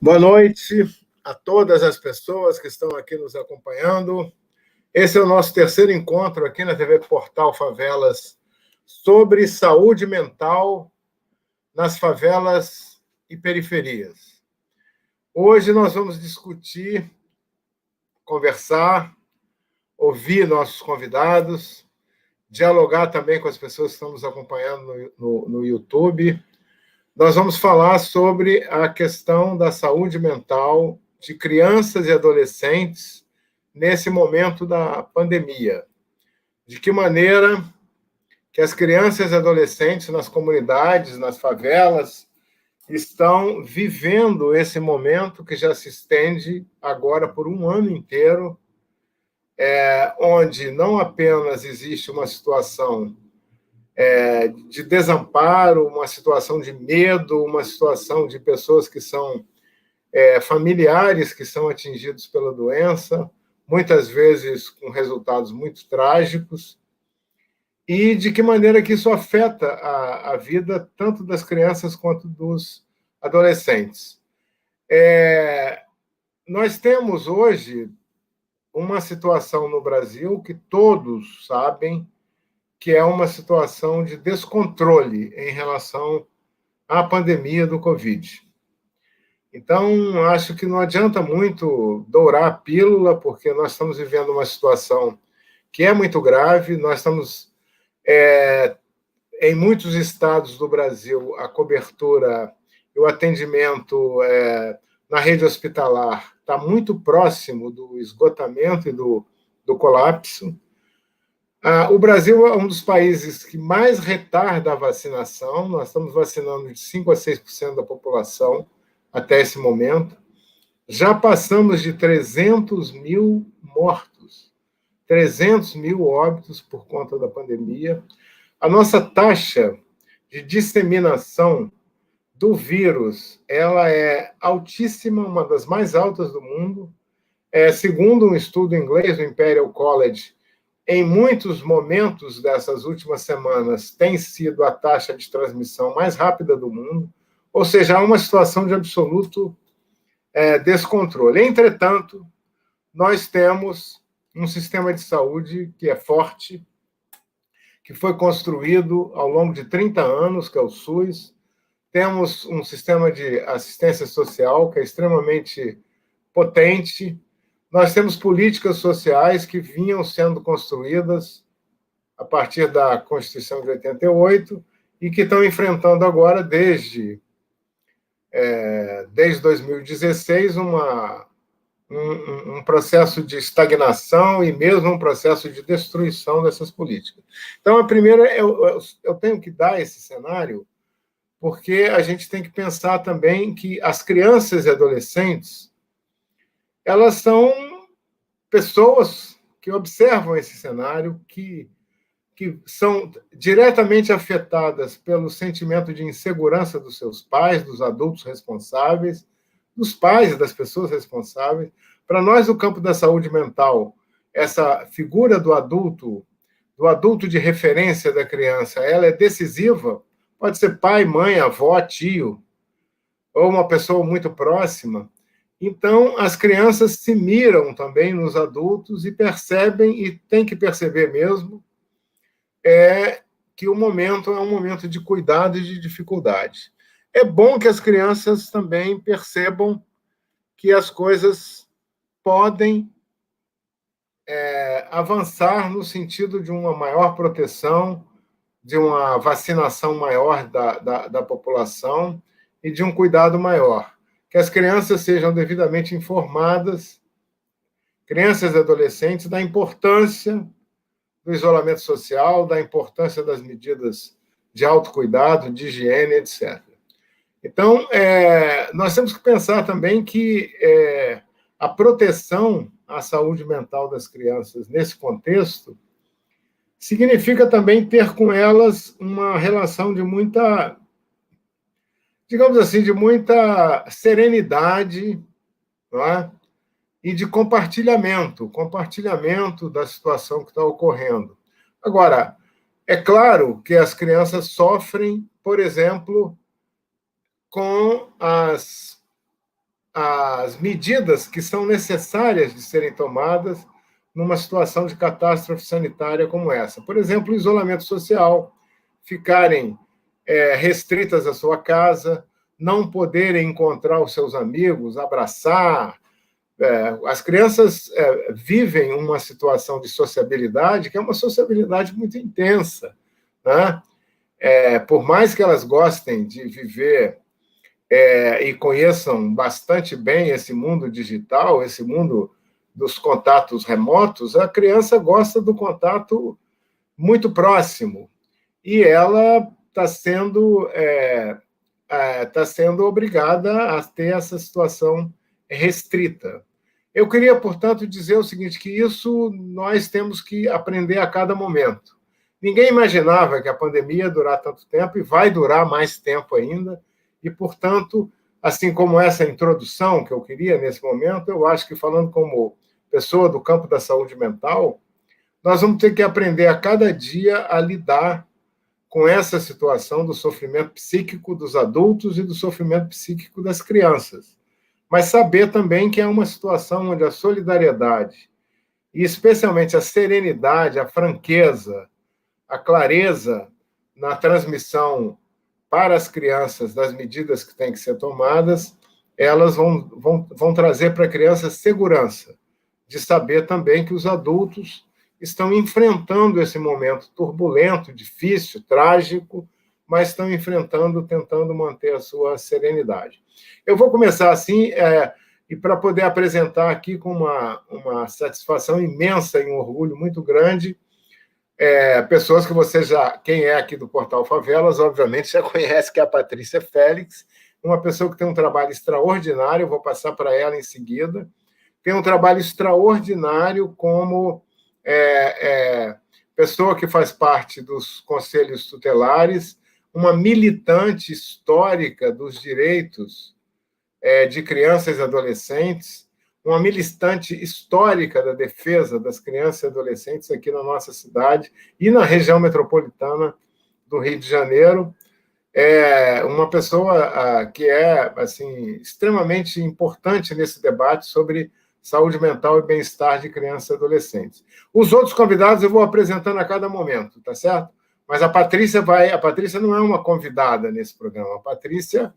Boa noite a todas as pessoas que estão aqui nos acompanhando. Esse é o nosso terceiro encontro aqui na TV Portal Favelas sobre saúde mental nas favelas e periferias. Hoje nós vamos discutir, conversar, ouvir nossos convidados, dialogar também com as pessoas que estão nos acompanhando no YouTube. Nós vamos falar sobre a questão da saúde mental de crianças e adolescentes nesse momento da pandemia. De que maneira que as crianças e adolescentes nas comunidades, nas favelas, estão vivendo esse momento que já se estende agora por um ano inteiro, onde não apenas existe uma situação de desamparo, uma situação de medo, uma situação de pessoas que são familiares que são atingidos pela doença, muitas vezes com resultados muito trágicos, e de que maneira que isso afeta a vida tanto das crianças quanto dos adolescentes. Nós temos hoje uma situação no Brasil que todos sabem que é uma situação de descontrole em relação à pandemia do Covid. Então, acho que não adianta muito dourar a pílula, porque nós estamos vivendo uma situação que é muito grave, nós estamos, em muitos estados do Brasil, a cobertura e o atendimento na rede hospitalar está muito próximo do esgotamento e do colapso. O Brasil é um dos países que mais retarda a vacinação. Nós estamos vacinando de 5% a 6% da população até esse momento. Já passamos de 300 mil mortos, 300 mil óbitos por conta da pandemia. A nossa taxa de disseminação do vírus ela é altíssima, uma das mais altas do mundo. Segundo um estudo inglês do Imperial College, em muitos momentos dessas últimas semanas, tem sido a taxa de transmissão mais rápida do mundo, ou seja, há uma situação de absoluto descontrole. Entretanto, nós temos um sistema de saúde que é forte, que foi construído ao longo de 30 anos, que é o SUS. Temos um sistema de assistência social que é extremamente potente. Nós temos políticas sociais que vinham sendo construídas a partir da Constituição de 88 e que estão enfrentando agora, desde 2016, um processo de estagnação e mesmo um processo de destruição dessas políticas. Então, a primeira, eu tenho que dar esse cenário porque a gente tem que pensar também que as crianças e adolescentes elas são pessoas que observam esse cenário, que são diretamente afetadas pelo sentimento de insegurança dos seus pais, dos adultos responsáveis, dos pais e das pessoas responsáveis. Para nós, no campo da saúde mental, essa figura do adulto de referência da criança, ela é decisiva. Pode ser pai, mãe, avó, tio, ou uma pessoa muito próxima. Então, as crianças se miram também nos adultos e percebem, e tem que perceber mesmo, que o momento é um momento de cuidado e de dificuldade. É bom que as crianças também percebam que as coisas podem avançar no sentido de uma maior proteção, de uma vacinação maior da população e de um cuidado maior. Que as crianças sejam devidamente informadas, crianças e adolescentes, da importância do isolamento social, da importância das medidas de autocuidado, de higiene, etc. Então, nós temos que pensar também que a proteção à saúde mental das crianças nesse contexto significa também ter com elas uma relação de muita, digamos assim, de muita serenidade, não é? E de compartilhamento da situação que está ocorrendo. Agora, é claro que as crianças sofrem, por exemplo, com as as medidas que são necessárias de serem tomadas numa situação de catástrofe sanitária como essa. Por exemplo, o isolamento social, ficarem restritas à sua casa, não poderem encontrar os seus amigos, abraçar. As crianças vivem uma situação de sociabilidade que é uma sociabilidade muito intensa, né? Por mais que elas gostem de viver e conheçam bastante bem esse mundo digital, esse mundo dos contatos remotos, a criança gosta do contato muito próximo e ela está sendo obrigada a ter essa situação restrita. Eu queria, portanto, dizer o seguinte, que isso nós temos que aprender a cada momento. Ninguém imaginava que a pandemia ia durar tanto tempo e vai durar mais tempo ainda, e, portanto, assim como essa introdução que eu queria nesse momento, eu acho que, falando como pessoa do campo da saúde mental, nós vamos ter que aprender a cada dia a lidar com essa situação do sofrimento psíquico dos adultos e do sofrimento psíquico das crianças. Mas saber também que é uma situação onde a solidariedade, e especialmente a serenidade, a franqueza, a clareza na transmissão para as crianças das medidas que têm que ser tomadas, elas vão trazer para a criança segurança, de saber também que os adultos estão enfrentando esse momento turbulento, difícil, trágico, mas estão enfrentando, tentando manter a sua serenidade. Eu vou começar assim, e para poder apresentar aqui com uma satisfação imensa e um orgulho muito grande, pessoas que você já, quem é aqui do Portal Favelas, obviamente já conhece, que é a Patrícia Félix, uma pessoa que tem um trabalho extraordinário, eu vou passar para ela em seguida, tem um trabalho extraordinário como pessoa que faz parte dos conselhos tutelares, uma militante histórica dos direitos de crianças e adolescentes, uma militante histórica da defesa das crianças e adolescentes aqui na nossa cidade e na região metropolitana do Rio de Janeiro. Uma pessoa que é assim, extremamente importante nesse debate sobre saúde mental e bem-estar de crianças e adolescentes. Os outros convidados eu vou apresentando a cada momento, tá certo? Mas a Patrícia não é uma convidada nesse programa. A Patrícia,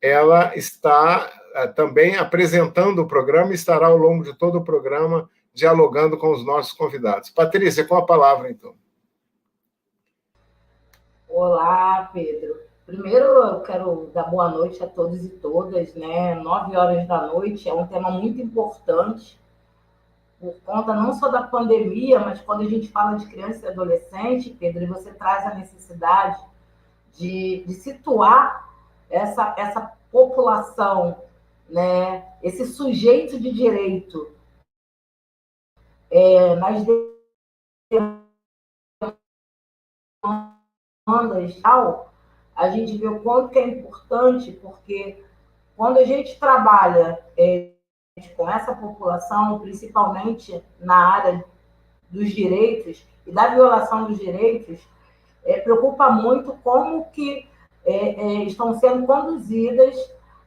ela está também apresentando o programa e estará ao longo de todo o programa dialogando com os nossos convidados. Patrícia, com a palavra, então. Olá, Pedro. Primeiro, eu quero dar boa noite a todos e todas, né? 9 horas da noite é um tema muito importante, por conta não só da pandemia, mas quando a gente fala de criança e adolescente, Pedro, e você traz a necessidade de situar essa população, né? Esse sujeito de direito nas demandas, a gente vê o quanto que é importante, porque quando a gente trabalha com essa população, principalmente na área dos direitos e da violação dos direitos, preocupa muito como que estão sendo conduzidas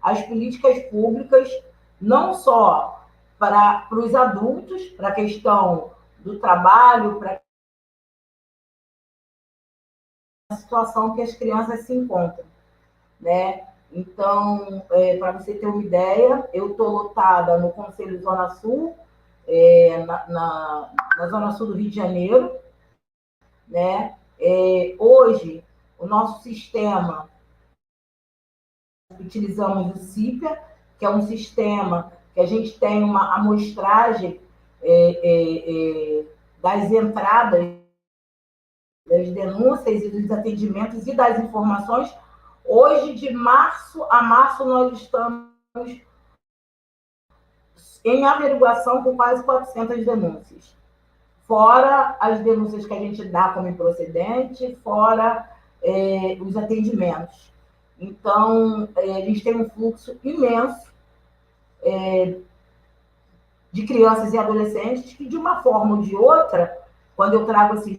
as políticas públicas, não só para os adultos, para a questão do trabalho, para a situação que as crianças se encontram, né? Então, para você ter uma ideia, eu estou lotada no Conselho Zona Sul, na Zona Sul do Rio de Janeiro, né? Hoje, o nosso sistema, utilizamos o CIPA, que é um sistema que a gente tem uma amostragem das entradas, das denúncias e dos atendimentos e das informações. Hoje, de março a março, nós estamos em averiguação com quase 400 denúncias. Fora as denúncias que a gente dá como improcedente, fora os atendimentos. Então, a gente tem um fluxo imenso de crianças e adolescentes que, de uma forma ou de outra, quando eu trago assim,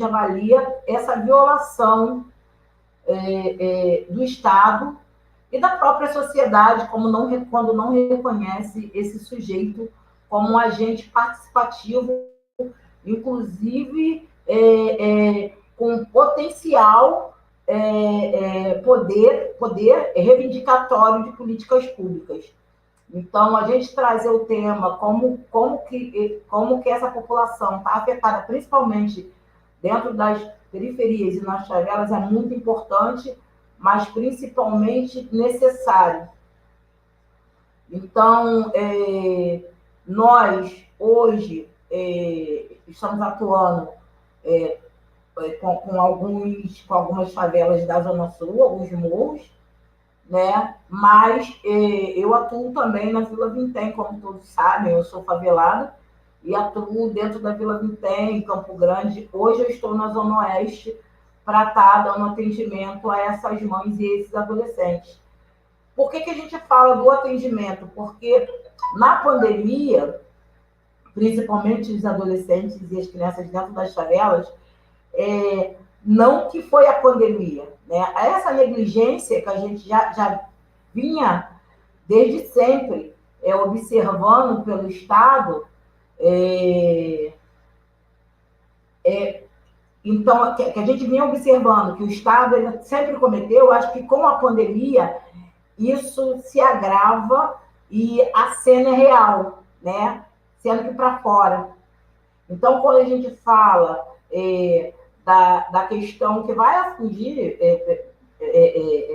avalia essa violação do Estado e da própria sociedade, quando não reconhece esse sujeito como um agente participativo, inclusive com potencial poder reivindicatório de políticas públicas. Então, a gente trazer o tema como que essa população está afetada, principalmente dentro das periferias e nas favelas, é muito importante, mas principalmente necessário. Então, nós, hoje, estamos atuando com algumas favelas da Zona Sul, alguns morros, né? Mas eu atuo também na Vila Vintém, como todos sabem, eu sou favelada, e atuo dentro da Vila Vintém, em Campo Grande. Hoje eu estou na Zona Oeste para estar dando atendimento a essas mães e esses adolescentes. Por que a gente fala do atendimento? Porque na pandemia, principalmente os adolescentes e as crianças dentro das favelas, não que foi a pandemia, né? Essa negligência que a gente já vinha desde sempre observando pelo Estado, então, que a gente vinha observando que o Estado ele sempre cometeu, eu acho que com a pandemia isso se agrava e a cena é real, né? Sendo que para fora. Então, quando a gente fala da questão que vai afundir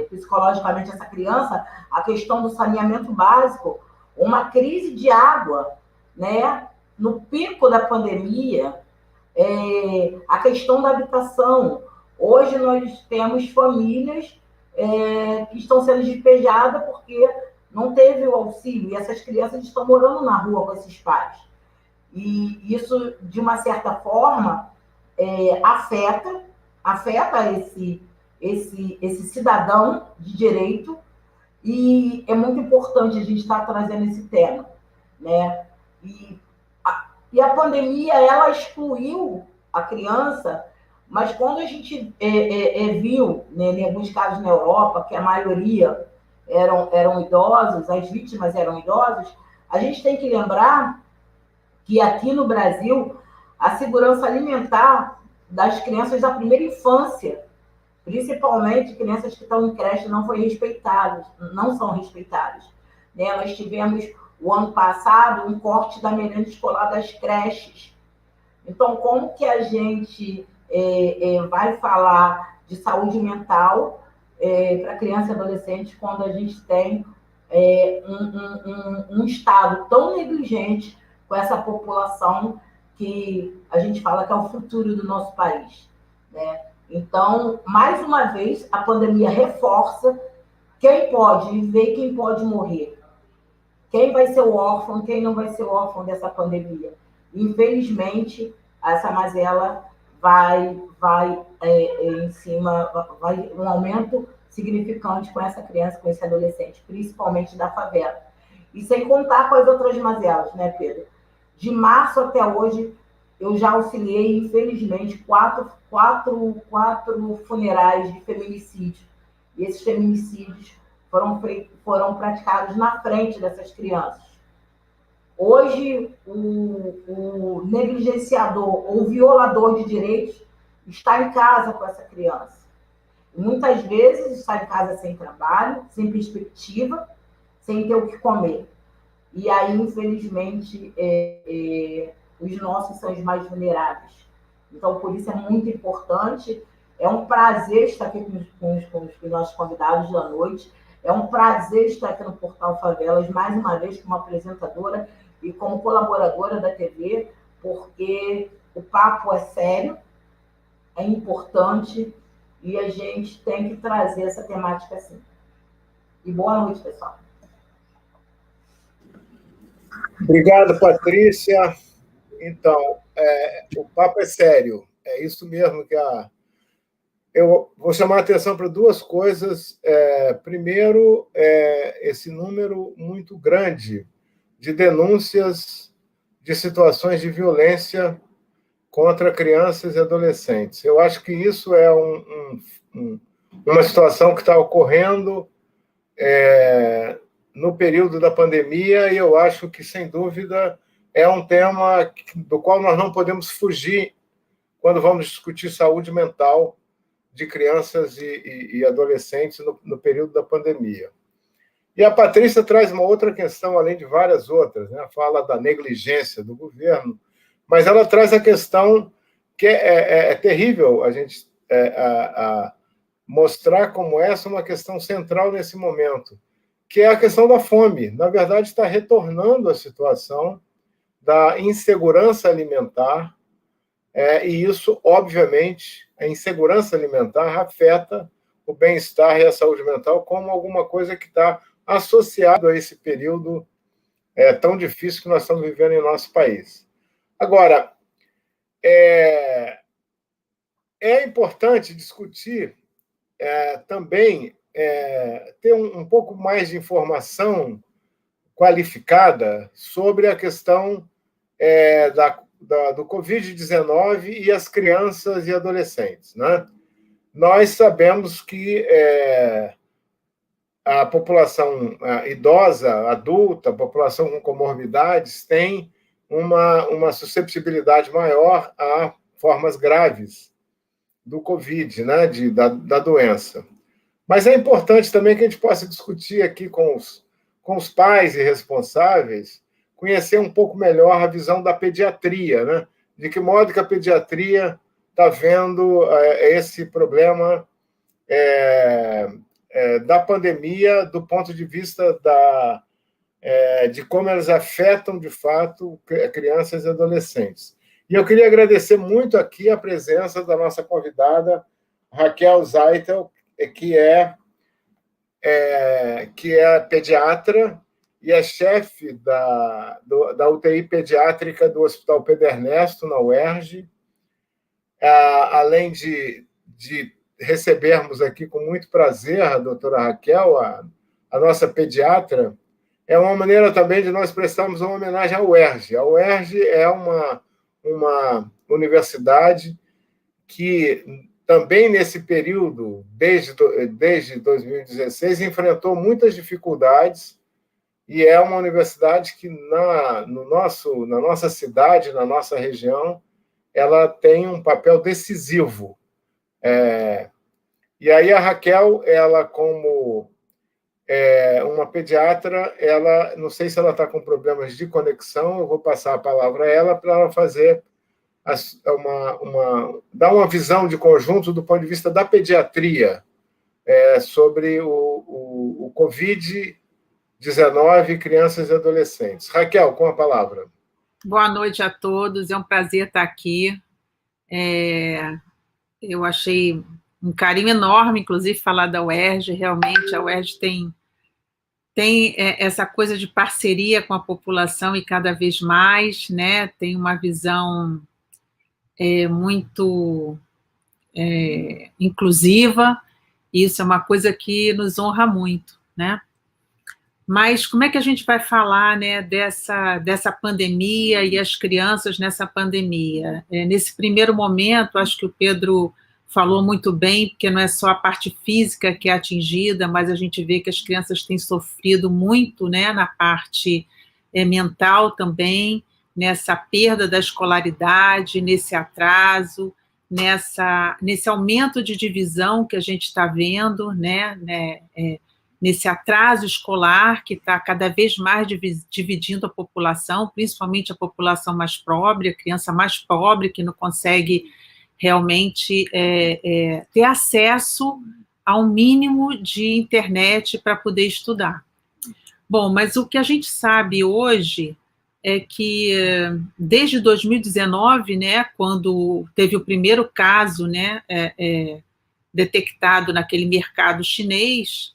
psicologicamente essa criança, a questão do saneamento básico, uma crise de água, né? No pico da pandemia, a questão da habitação. Hoje nós temos famílias que estão sendo despejadas porque não teve o auxílio, e essas crianças estão morando na rua com esses pais. E isso, de uma certa forma, afeta esse cidadão de direito, e é muito importante a gente estar trazendo esse tema, né? E a pandemia, ela excluiu a criança, mas quando a gente viu, né, em alguns casos na Europa, que a maioria eram idosos, as vítimas eram idosos, a gente tem que lembrar que aqui no Brasil, a segurança alimentar das crianças da primeira infância, principalmente crianças que estão em creche, não são respeitadas. Né? Nós tivemos, o ano passado, um corte da merenda escolar das creches. Então, como que a gente vai falar de saúde mental para criança e adolescente quando a gente tem um Estado tão negligente com essa população que a gente fala que é o futuro do nosso país, né? Então, mais uma vez, a pandemia reforça quem pode viver e quem pode morrer. Quem vai ser o órfão, quem não vai ser o órfão dessa pandemia. Infelizmente, essa mazela vai em cima, vai um aumento significante com essa criança, com esse adolescente, principalmente da favela. E sem contar com as outras mazelas, né, Pedro? De março até hoje, eu já auxiliei, infelizmente, quatro funerais de feminicídio. E esses feminicídios foram praticados na frente dessas crianças. Hoje, o negligenciador ou violador de direitos está em casa com essa criança. E muitas vezes está em casa sem trabalho, sem perspectiva, sem ter o que comer. E aí, infelizmente, os nossos são os mais vulneráveis. Então, por isso é muito importante. É um prazer estar aqui com os nossos convidados da noite. É um prazer estar aqui no Portal Favelas, mais uma vez, como apresentadora e como colaboradora da TV, porque o papo é sério, é importante, e a gente tem que trazer essa temática assim. E boa noite, pessoal. Obrigado, Patrícia. Então, o papo é sério. É isso mesmo que eu vou chamar a atenção para duas coisas. Primeiro, esse número muito grande de denúncias de situações de violência contra crianças e adolescentes. Eu acho que isso é uma situação que está ocorrendo no período da pandemia, e eu acho que, sem dúvida, é um tema do qual nós não podemos fugir quando vamos discutir saúde mental de crianças e adolescentes no período da pandemia. E a Patrícia traz uma outra questão, além de várias outras, né? Fala da negligência do governo, mas ela traz a questão que é terrível a gente mostrar como essa é uma questão central nesse momento, que é a questão da fome. Na verdade, está retornando a situação da insegurança alimentar, e isso, obviamente, a insegurança alimentar afeta o bem-estar e a saúde mental como alguma coisa que está associado a esse período tão difícil que nós estamos vivendo em nosso país. Agora, é importante discutir também, ter um pouco mais de informação qualificada sobre a questão do Covid-19 e as crianças e adolescentes, né? Nós sabemos que a população idosa, adulta, a população com comorbidades tem uma susceptibilidade maior a formas graves do Covid, né, da doença. Mas é importante também que a gente possa discutir aqui com os pais e responsáveis, conhecer um pouco melhor a visão da pediatria, né? De que modo que a pediatria está vendo esse problema da pandemia do ponto de vista de como elas afetam, de fato, crianças e adolescentes. E eu queria agradecer muito aqui a presença da nossa convidada, Raquel Zeitel, que é pediatra e é chefe da UTI pediátrica do Hospital Pedro Ernesto, na UERJ. Além de recebermos aqui com muito prazer a doutora Raquel, a nossa pediatra, é uma maneira também de nós prestarmos uma homenagem à UERJ. A UERJ é uma universidade que também nesse período, desde 2016, enfrentou muitas dificuldades, e é uma universidade que, na nossa cidade, na nossa região, ela tem um papel decisivo. E aí a Raquel, ela como uma pediatra, ela, não sei se ela está com problemas de conexão, eu vou passar a palavra a ela para ela fazer dar uma visão de conjunto do ponto de vista da pediatria sobre o Covid-19, crianças e adolescentes. Raquel, com a palavra. Boa noite a todos, é um prazer estar aqui. Eu achei um carinho enorme, inclusive, falar da UERJ. Realmente, a UERJ tem essa coisa de parceria com a população e cada vez mais, né? Tem uma visão muito inclusiva, e isso é uma coisa que nos honra muito, né? Mas como é que a gente vai falar, né, dessa pandemia e as crianças nessa pandemia? Nesse primeiro momento, acho que o Pedro falou muito bem, porque não é só a parte física que é atingida, mas a gente vê que as crianças têm sofrido muito, né, na parte mental também, nessa perda da escolaridade, nesse atraso, nesse aumento de divisão que a gente está vendo, né, nesse atraso escolar que está cada vez mais dividindo a população, principalmente a população mais pobre, a criança mais pobre que não consegue realmente ter acesso a um mínimo de internet para poder estudar. Bom, mas o que a gente sabe hoje é que desde 2019, né, quando teve o primeiro caso, né, detectado naquele mercado chinês,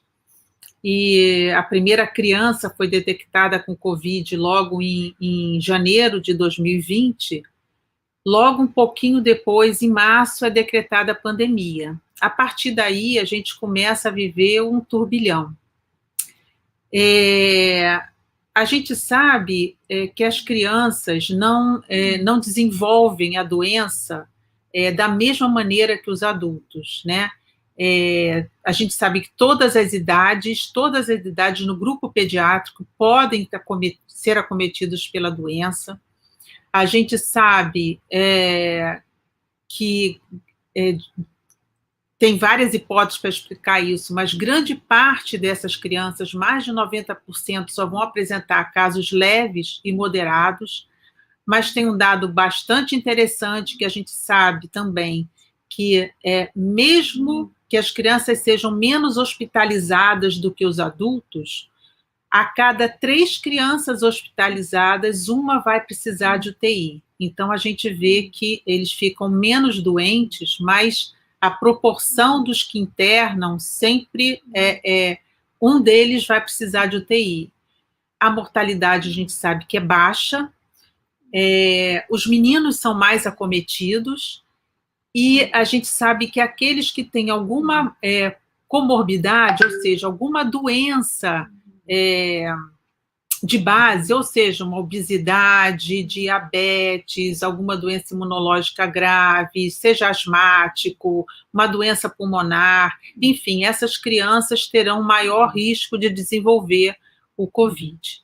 e a primeira criança foi detectada com Covid logo em janeiro de 2020, logo um pouquinho depois, em março, é decretada a pandemia. A partir daí, a gente começa a viver um turbilhão. A gente sabe que as crianças não desenvolvem a doença da mesma maneira que os adultos, né? A gente sabe que todas as idades no grupo pediátrico podem ser acometidos pela doença. A gente sabe que tem várias hipóteses para explicar isso, mas grande parte dessas crianças, mais de 90%, só vão apresentar casos leves e moderados, mas tem um dado bastante interessante que a gente sabe também, que mesmo que as crianças sejam menos hospitalizadas do que os adultos, a cada 3 crianças hospitalizadas, uma vai precisar de UTI. Então, a gente vê que eles ficam menos doentes, mas a proporção dos que internam sempre um deles vai precisar de UTI. A mortalidade a gente sabe que é baixa, os meninos são mais acometidos, e a gente sabe que aqueles que têm alguma comorbidade, ou seja, alguma doença de base, ou seja, uma obesidade, diabetes, alguma doença imunológica grave, seja asmático, uma doença pulmonar, enfim, essas crianças terão maior risco de desenvolver o COVID.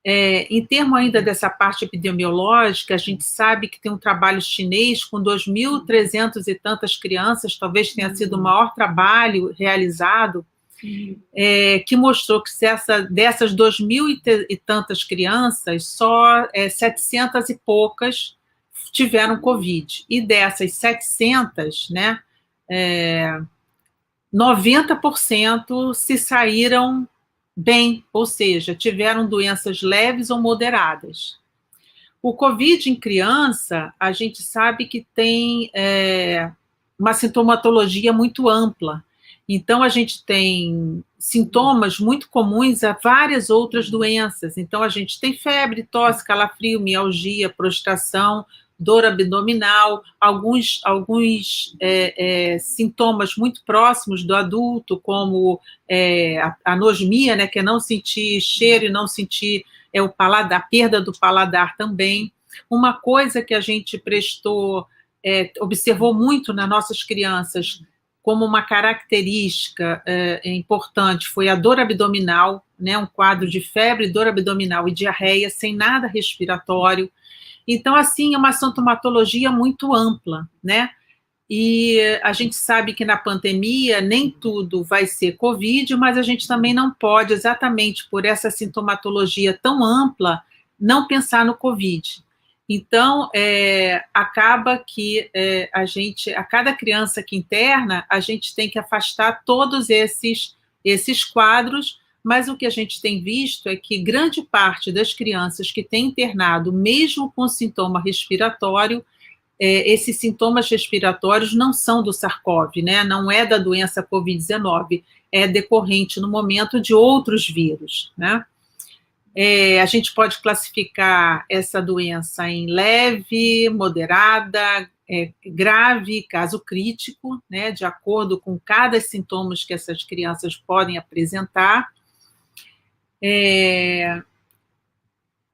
Em termos ainda dessa parte epidemiológica, a gente sabe que tem um trabalho chinês com 2.300 e tantas crianças, talvez tenha sido o maior trabalho realizado, que mostrou que dessas 2.000 e tantas crianças, só 700 e poucas tiveram Covid. E dessas 700, 90% se saíram bem, ou seja, tiveram doenças leves ou moderadas. O Covid em criança, a gente sabe que tem uma sintomatologia muito ampla. Então, a gente tem sintomas muito comuns a várias outras doenças. Então, a gente tem febre, tosse, calafrio, mialgia, prostração, dor abdominal, alguns sintomas muito próximos do adulto, como a anosmia, que é não sentir cheiro e não sentir o paladar, a perda do paladar também. Uma coisa que a gente observou muito nas nossas crianças, como uma característica importante, foi a dor abdominal, um quadro de febre, dor abdominal e diarreia, sem nada respiratório. Então, assim, é uma sintomatologia muito ampla, E a gente sabe que na pandemia nem tudo vai ser Covid, mas a gente também não pode, exatamente por essa sintomatologia tão ampla, não pensar no Covid. Então, acaba que a cada criança que interna, a gente tem que afastar todos esses quadros, mas o que a gente tem visto é que grande parte das crianças que têm internado, mesmo com sintoma respiratório, esses sintomas respiratórios não são do SARS-CoV, não é da doença COVID-19, é decorrente no momento de outros vírus, a gente pode classificar essa doença em leve, moderada, grave, caso crítico, de acordo com cada sintomas que essas crianças podem apresentar.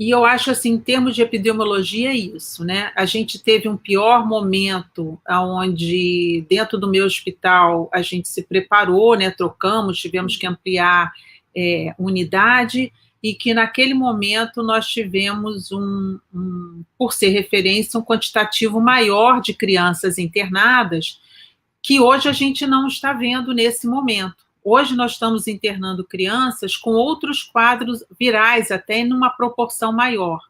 E eu acho, assim, em termos de epidemiologia, é isso, A gente teve um pior momento, onde, dentro do meu hospital, a gente se preparou, trocamos, tivemos que ampliar unidade, e que naquele momento nós tivemos por ser referência, um quantitativo maior de crianças internadas, que hoje a gente não está vendo nesse momento. Hoje nós estamos internando crianças com outros quadros virais, até numa proporção maior.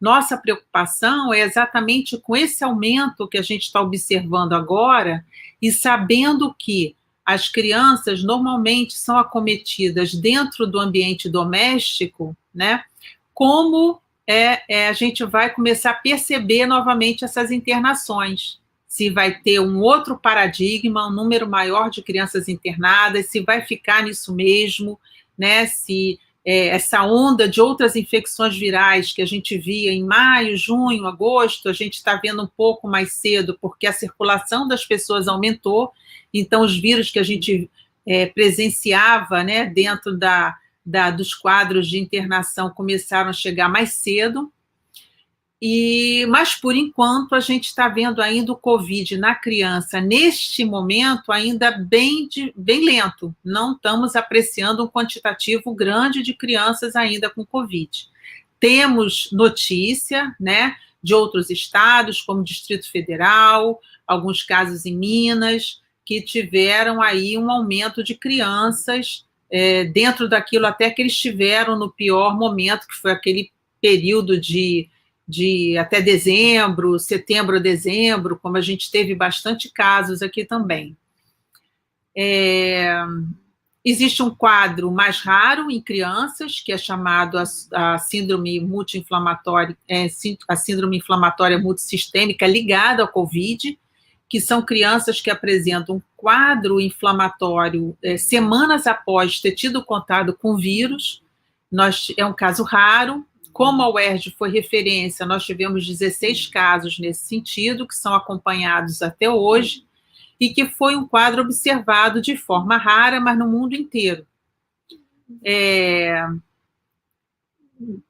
Nossa preocupação é exatamente com esse aumento que a gente está observando agora, e sabendo que as crianças normalmente são acometidas dentro do ambiente doméstico, como a gente vai começar a perceber novamente essas internações. Se vai ter um outro paradigma, um número maior de crianças internadas, se vai ficar nisso mesmo, se essa onda de outras infecções virais que a gente via em maio, junho, agosto, a gente está vendo um pouco mais cedo, porque a circulação das pessoas aumentou, então os vírus que a gente presenciava dentro dos quadros de internação começaram a chegar mais cedo. Mas, por enquanto, a gente está vendo ainda o Covid na criança, neste momento, ainda bem lento. Não estamos apreciando um quantitativo grande de crianças ainda com Covid. Temos notícia, né, de outros estados, como o Distrito Federal, alguns casos em Minas, que tiveram aí um aumento de crianças dentro daquilo até que eles tiveram no pior momento, que foi aquele período de até dezembro, setembro a dezembro, como a gente teve bastante casos aqui também. Existe um quadro mais raro em crianças, que é chamado a síndrome multi-inflamatória, a síndrome inflamatória multissistêmica ligada ao COVID, que são crianças que apresentam um quadro inflamatório semanas após ter tido contato com vírus. É um caso raro. Como a UERJ foi referência, nós tivemos 16 casos nesse sentido, que são acompanhados até hoje, e que foi um quadro observado de forma rara, mas no mundo inteiro.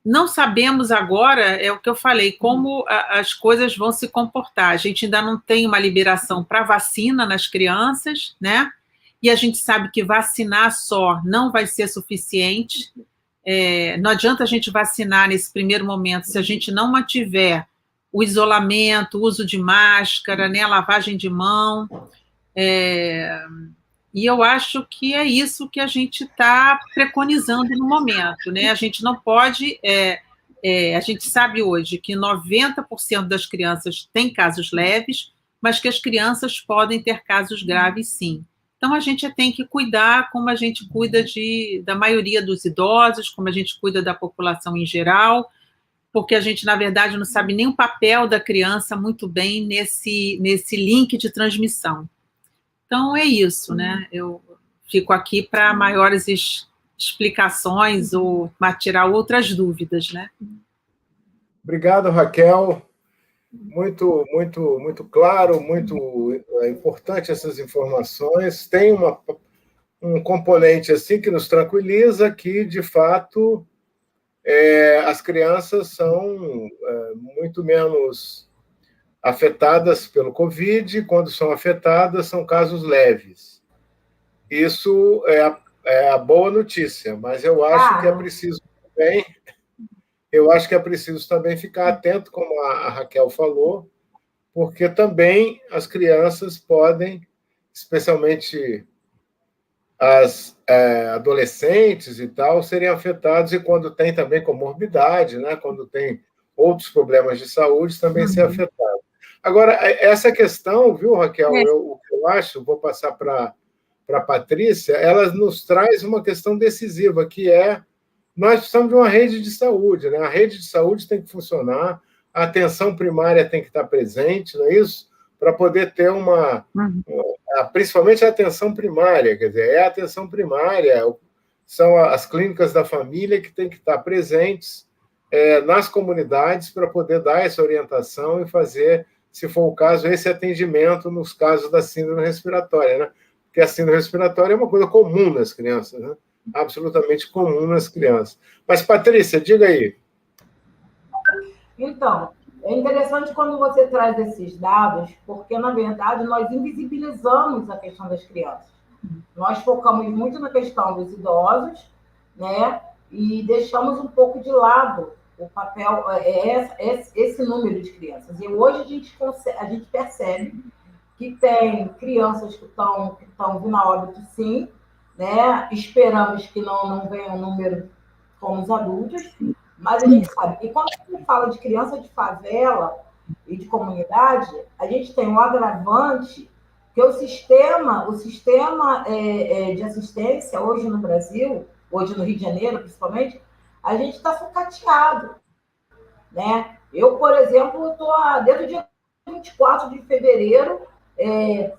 Não sabemos agora, é o que eu falei, como as coisas vão se comportar. A gente ainda não tem uma liberação para vacina nas crianças, né? E a gente sabe que vacinar só não vai ser suficiente. Não adianta a gente vacinar nesse primeiro momento se a gente não mantiver o isolamento, o uso de máscara, né, a lavagem de mão. E eu acho que é isso que a gente está preconizando no momento, né? A gente não pode... a gente sabe hoje que 90% das crianças têm casos leves, mas que as crianças podem ter casos graves, sim. Então, a gente tem que cuidar como a gente cuida da maioria dos idosos, como a gente cuida da população em geral, porque a gente, na verdade, não sabe nem o papel da criança muito bem nesse link de transmissão. Então, é isso, né? Eu fico aqui para maiores explicações ou para tirar outras dúvidas, né? Obrigado, Raquel. Muito, muito, muito claro, muito importante essas informações. Tem um componente assim que nos tranquiliza, que, de fato, as crianças são muito menos afetadas pelo Covid. Quando são afetadas, são casos leves. Isso é a boa notícia, mas eu acho que é preciso também... Eu acho que é preciso também ficar atento, como a Raquel falou, porque também as crianças podem, especialmente as adolescentes e tal, serem afetadas, e quando tem também comorbidade, né, quando tem outros problemas de saúde, também ser afetado. Agora, essa questão, viu, Raquel, o que eu acho, vou passar para a Patrícia, ela nos traz uma questão decisiva, que nós precisamos de uma rede de saúde, né? A rede de saúde tem que funcionar, a atenção primária tem que estar presente, não é isso? Para poder ter principalmente a atenção primária, quer dizer, a atenção primária, são as clínicas da família que têm que estar presentes nas comunidades para poder dar essa orientação e fazer, se for o caso, esse atendimento nos casos da síndrome respiratória, né? Porque a síndrome respiratória é uma coisa comum nas crianças, né? Absolutamente comum nas crianças. Mas, Patrícia, diga aí. Então, é interessante quando você traz esses dados, porque, na verdade, nós invisibilizamos a questão das crianças. Nós focamos muito na questão dos idosos, né? E deixamos um pouco de lado o papel, esse número de crianças. E hoje a gente percebe que tem crianças que estão vindo a óbito, sim, né? Esperamos que não venha um número como os adultos, mas a gente sabe. E quando a gente fala de criança de favela e de comunidade, a gente tem um agravante que o sistema de assistência hoje no Brasil, hoje no Rio de Janeiro, principalmente, a gente está sucateado, né? Eu, por exemplo, estou desde o dia 24 de fevereiro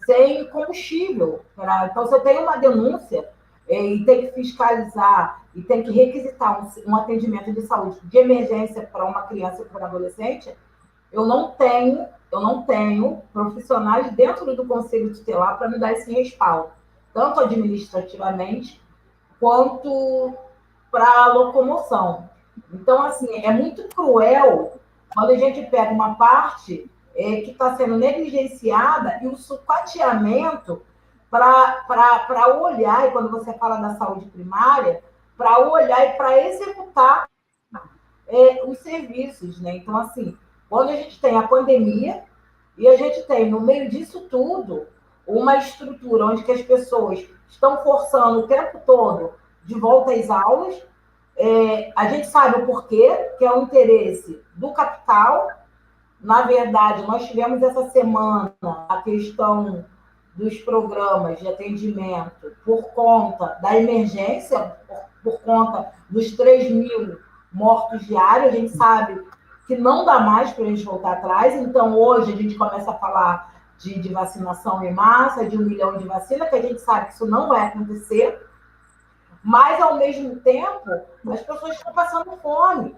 sem combustível. Então, se eu tenho uma denúncia e tem que fiscalizar e tem que requisitar um atendimento de saúde de emergência para uma criança ou para um adolescente, eu não tenho profissionais dentro do Conselho Tutelar para me dar esse respaldo, tanto administrativamente quanto para a locomoção. Então, assim, é muito cruel quando a gente pega uma parte que está sendo negligenciada e o sucateamento para olhar, e quando você fala da saúde primária, para olhar e para executar os serviços, né? Então, assim, quando a gente tem a pandemia e a gente tem, no meio disso tudo, uma estrutura onde que as pessoas estão forçando o tempo todo de volta às aulas, a gente sabe o porquê, que é o interesse do capital. Na verdade, nós tivemos essa semana a questão dos programas de atendimento por conta da emergência, por conta dos 3.000 mortos diários. A gente sabe que não dá mais para a gente voltar atrás. Então, hoje, a gente começa a falar de vacinação em massa, de 1 milhão de vacinas, que a gente sabe que isso não vai acontecer. Mas, ao mesmo tempo, as pessoas estão passando fome.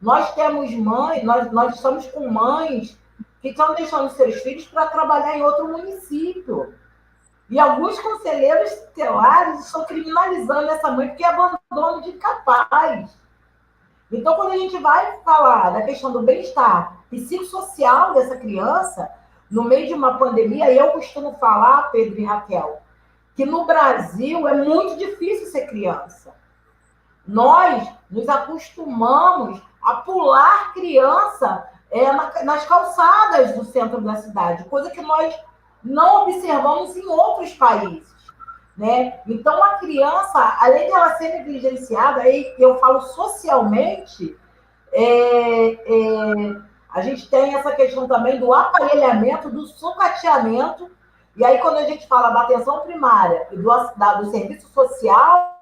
Nós temos mães, nós estamos com mães que estão deixando seus filhos para trabalhar em outro município. E alguns conselheiros tutelares estão criminalizando essa mãe porque é abandono de incapaz. Então, quando a gente vai falar da questão do bem-estar psicossocial dessa criança, no meio de uma pandemia, eu costumo falar, Pedro e Raquel, que no Brasil é muito difícil ser criança. Nós nos acostumamos a pular criança nas calçadas do centro da cidade, coisa que nós não observamos em outros países, né? Então, a criança, além de ela ser negligenciada, aí eu falo socialmente, a gente tem essa questão também do aparelhamento, do sucateamento, e aí quando a gente fala da atenção primária e do serviço social,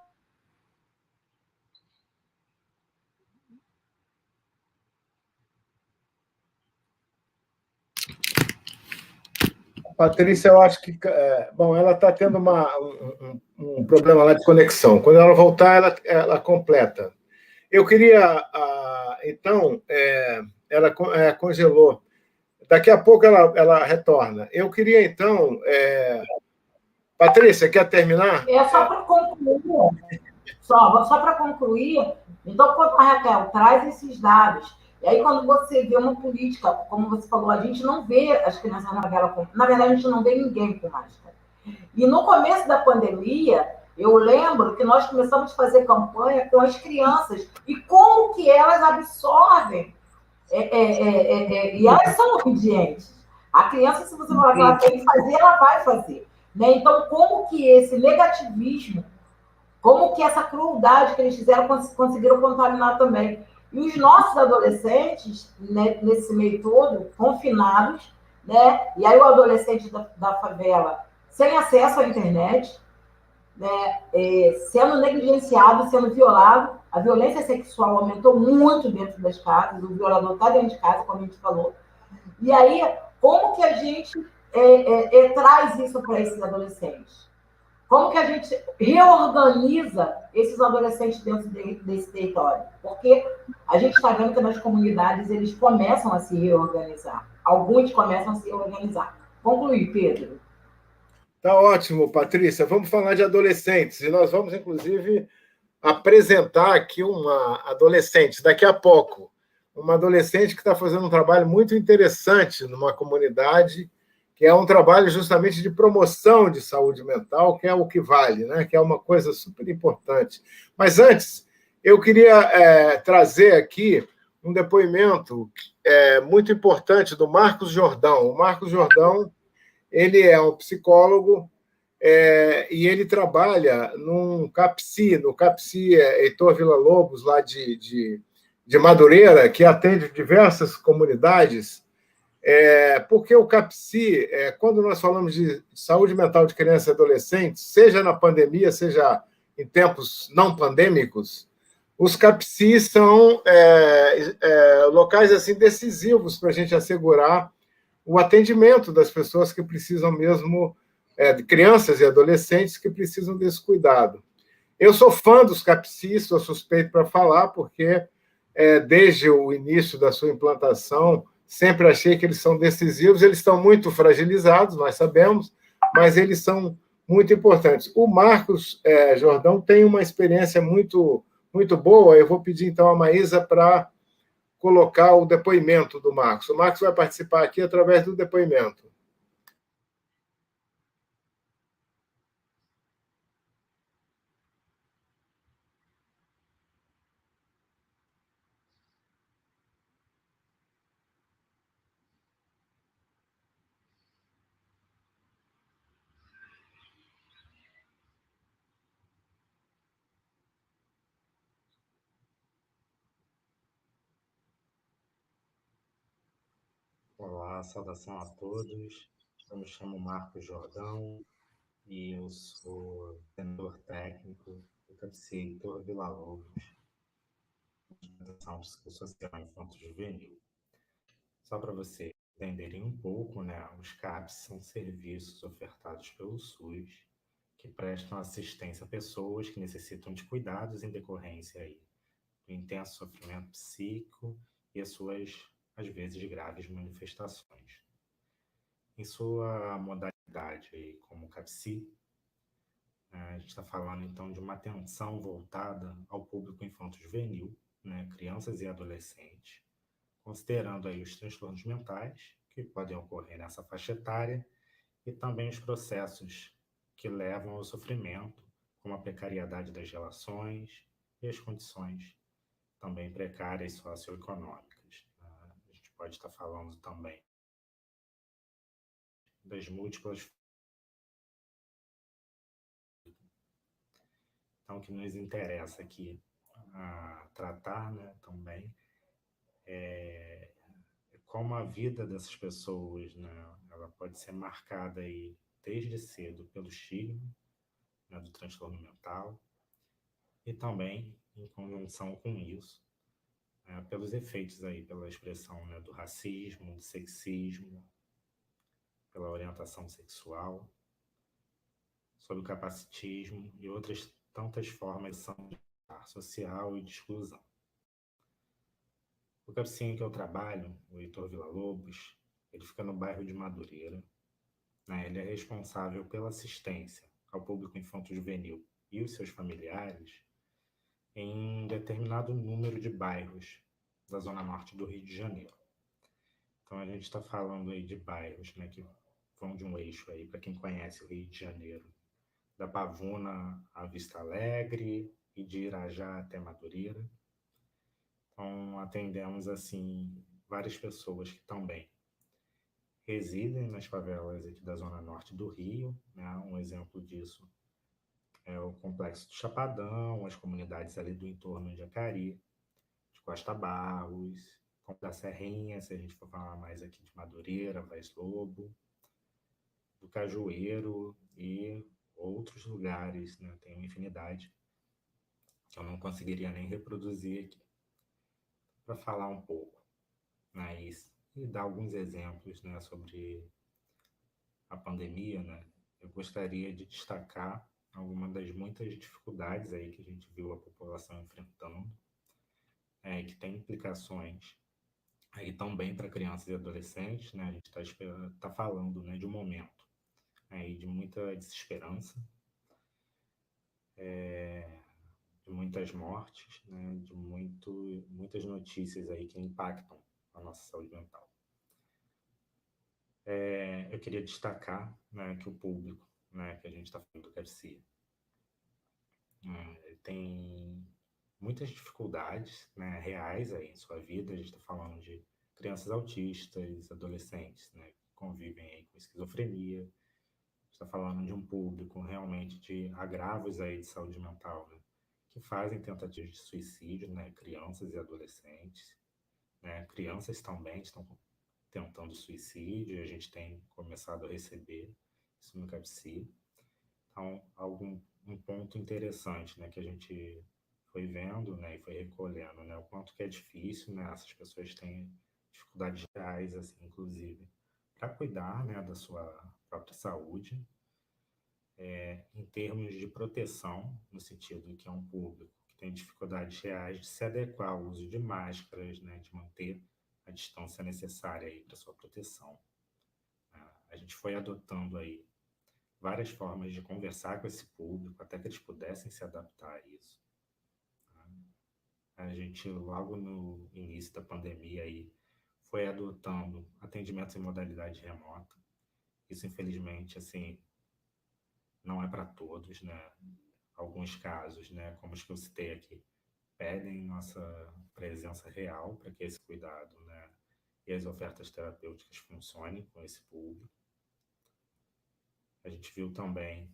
Patrícia, eu acho que. Bom, ela está tendo um problema lá de conexão. Quando ela voltar, ela completa. Eu queria. Então, ela congelou. Daqui a pouco ela retorna. Eu queria, então. Patrícia, quer terminar? Só para concluir. Só para concluir. Então, quando a Raquel traz esses dados. E aí, quando você vê uma política, como você falou, a gente não vê as crianças na favela na verdade, a gente não vê ninguém com máscara. E no começo da pandemia, eu lembro que nós começamos a fazer campanha com as crianças e como que elas absorvem. E elas são obedientes. A criança, se você falar que ela tem que fazer, ela vai fazer. Né? Então, como que esse negativismo, como que essa crueldade que eles fizeram conseguiram contaminar também. E os nossos adolescentes, né, nesse meio todo, confinados, né? E aí o adolescente da favela sem acesso à internet, né, sendo negligenciado, sendo violado. A violência sexual aumentou muito dentro das casas, o violador está dentro de casa, como a gente falou. E aí, como que a gente traz isso para esses adolescentes? Como que a gente reorganiza esses adolescentes dentro desse território? Porque a gente está vendo que nas comunidades eles começam a se reorganizar. Alguns começam a se reorganizar. Concluir, Pedro. Tá ótimo, Patrícia. Vamos falar de adolescentes. E nós vamos, inclusive, apresentar aqui uma adolescente, daqui a pouco. Uma adolescente que está fazendo um trabalho muito interessante numa comunidade, que é um trabalho justamente de promoção de saúde mental, que é o que vale, né? Que é uma coisa super importante. Mas antes, eu queria trazer aqui um depoimento muito importante do Marcos Jordão. O Marcos Jordão, ele é um psicólogo e ele trabalha no CAPSI Heitor Villa-Lobos, lá de Madureira, que atende diversas comunidades. Porque o CAPSI, quando nós falamos de saúde mental de crianças e adolescentes, seja na pandemia, seja em tempos não pandêmicos, os CAPSI são locais assim decisivos para a gente assegurar o atendimento das pessoas que precisam mesmo, de crianças e adolescentes que precisam desse cuidado. Eu sou fã dos CAPSI, sou suspeito para falar, porque desde o início da sua implantação, sempre achei que eles são decisivos. Eles estão muito fragilizados, nós sabemos, mas eles são muito importantes. O Marcos Jordão tem uma experiência muito, muito boa. Eu vou pedir, então, a Maísa para colocar o depoimento do Marcos. O Marcos vai participar aqui através do depoimento. Olá, saudação a todos. Eu me chamo Marcos Jordão e eu sou vendedor técnico do CAPCI Heitor Villa-Lobos, Atenção Psicossocial Infanto Juvenil. Só para vocês entenderem um pouco, né, os CAPs são serviços ofertados pelo SUS que prestam assistência a pessoas que necessitam de cuidados em decorrência aí do intenso sofrimento psíquico e as suas, às vezes, graves manifestações. Em sua modalidade aí, como CAPCI, a gente está falando então de uma atenção voltada ao público infanto-juvenil, né, crianças e adolescentes, considerando aí os transtornos mentais que podem ocorrer nessa faixa etária e também os processos que levam ao sofrimento, como a precariedade das relações e as condições também precárias socioeconômicas. A gente pode estar falando também das múltiplas. Então, o que nos interessa aqui a tratar, né, também é como a vida dessas pessoas, né, ela pode ser marcada aí desde cedo pelo estigma, né, do transtorno mental e também, em conjunção com isso, pelos efeitos aí, pela expressão, né, do racismo, do sexismo, pela orientação sexual, sobre o capacitismo e outras tantas formas de ação social e de exclusão. O CAPCI em que eu trabalho, o Heitor Villa-Lobos, ele fica no bairro de Madureira, né? Ele é responsável pela assistência ao público infanto-juvenil e os seus familiares em um determinado número de bairros da zona norte do Rio de Janeiro. Então a gente está falando aí de bairros, né, que vão de um eixo aí, para quem conhece o Rio de Janeiro, da Pavuna a Vista Alegre e de Irajá até Madureira. Então, atendemos, assim, várias pessoas que também residem nas favelas aqui da Zona Norte do Rio, né? Um exemplo disso é o Complexo do Chapadão, as comunidades ali do entorno de Acari, de Costa Barros, da Serrinha, se a gente for falar mais aqui de Madureira, Vaz Lobo, do Cajueiro e outros lugares, né? Tem uma infinidade que eu não conseguiria nem reproduzir aqui. Para falar um pouco, né, e dar alguns exemplos, né, sobre a pandemia, né, eu gostaria de destacar algumas das muitas dificuldades aí que a gente viu a população enfrentando, que tem implicações aí também para crianças e adolescentes, né, a gente tá falando, né, de um momento aí de muita desesperança, de muitas mortes, né, de muitas notícias aí que impactam a nossa saúde mental. Eu queria destacar, né, que o público, né, que a gente está falando do CAPCI, tem muitas dificuldades, né, reais aí em sua vida. A gente está falando de crianças autistas, adolescentes, né, que convivem aí com esquizofrenia. A gente está falando de um público realmente de agravos aí de saúde mental, né, que fazem tentativas de suicídio, né, crianças e adolescentes, né, crianças também estão tentando suicídio, a gente tem começado a receber isso no CAPCI. Então, um ponto interessante, né, que a gente foi vendo, né, e foi recolhendo, né, o quanto que é difícil, né, essas pessoas têm dificuldades reais, assim, inclusive, para cuidar, né, da sua própria saúde, em termos de proteção, no sentido que é um público que tem dificuldades reais de se adequar ao uso de máscaras, né, de manter a distância necessária aí para sua proteção. A gente foi adotando aí várias formas de conversar com esse público até que eles pudessem se adaptar a isso. A gente, logo no início da pandemia, aí, foi adotando atendimentos em modalidade remota. Isso, infelizmente, assim, não é para todos, né? Alguns casos, né, como os que eu citei aqui, pedem nossa presença real para que esse cuidado, né, e as ofertas terapêuticas funcionem com esse público. A gente viu também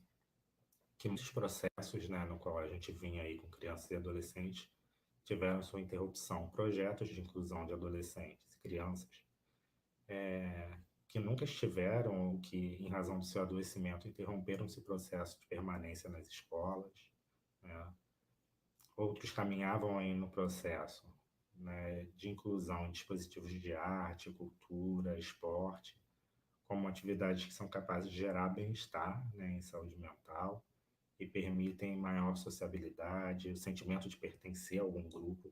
que muitos processos, né, no qual a gente vinha aí com crianças e adolescentes tiveram sua interrupção. Projetos de inclusão de adolescentes e crianças que nunca estiveram ou que, em razão do seu adoecimento, interromperam esse processo de permanência nas escolas, né? Outros caminhavam aí no processo, né, de inclusão em dispositivos de arte, cultura, esporte, como atividades que são capazes de gerar bem-estar, né, em saúde mental e permitem maior sociabilidade, o sentimento de pertencer a algum grupo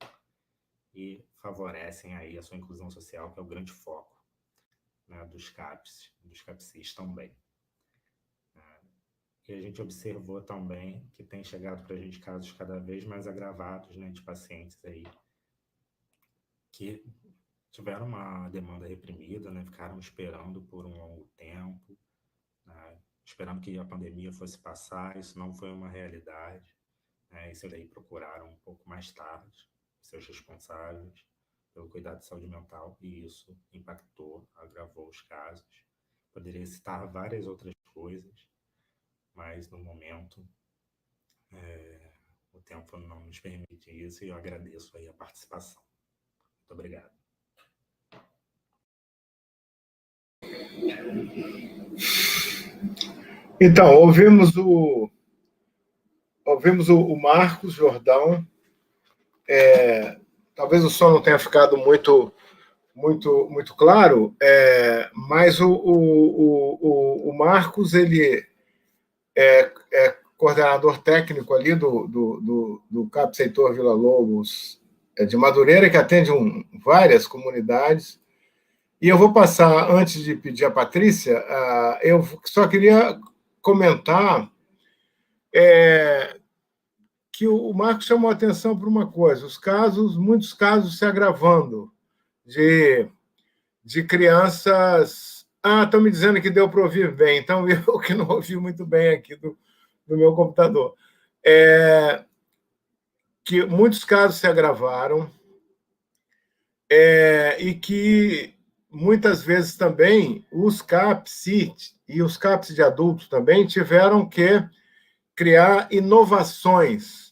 e favorecem aí a sua inclusão social, que é o grande foco, né, dos CAPCs também. E a gente observou também que tem chegado para a gente casos cada vez mais agravados, né, de pacientes aí que tiveram uma demanda reprimida, né, ficaram esperando por um longo tempo, né, esperando que a pandemia fosse passar. Isso não foi uma realidade, né, e seus aí procuraram um pouco mais tarde seus responsáveis pelo cuidado de saúde mental, e isso impactou, agravou os casos. Poderia citar várias outras coisas, mas no momento o tempo não nos permite isso, e eu agradeço aí a participação. Muito obrigado. Então, ouvimos o Marcos Jordão. Talvez o som não tenha ficado muito claro, mas o Marcos, ele é coordenador técnico ali do CAPS Heitor Villa-Lobos de Madureira, que atende várias comunidades. E eu vou passar, antes de pedir a Patrícia, eu só queria comentar que o Marcos chamou a atenção para uma coisa: muitos casos se agravando de crianças. Estão me dizendo que deu para ouvir bem, então eu que não ouvi muito bem aqui do meu computador. Que muitos casos se agravaram e que muitas vezes também os CAPS e os CAPS de adultos também tiveram que criar inovações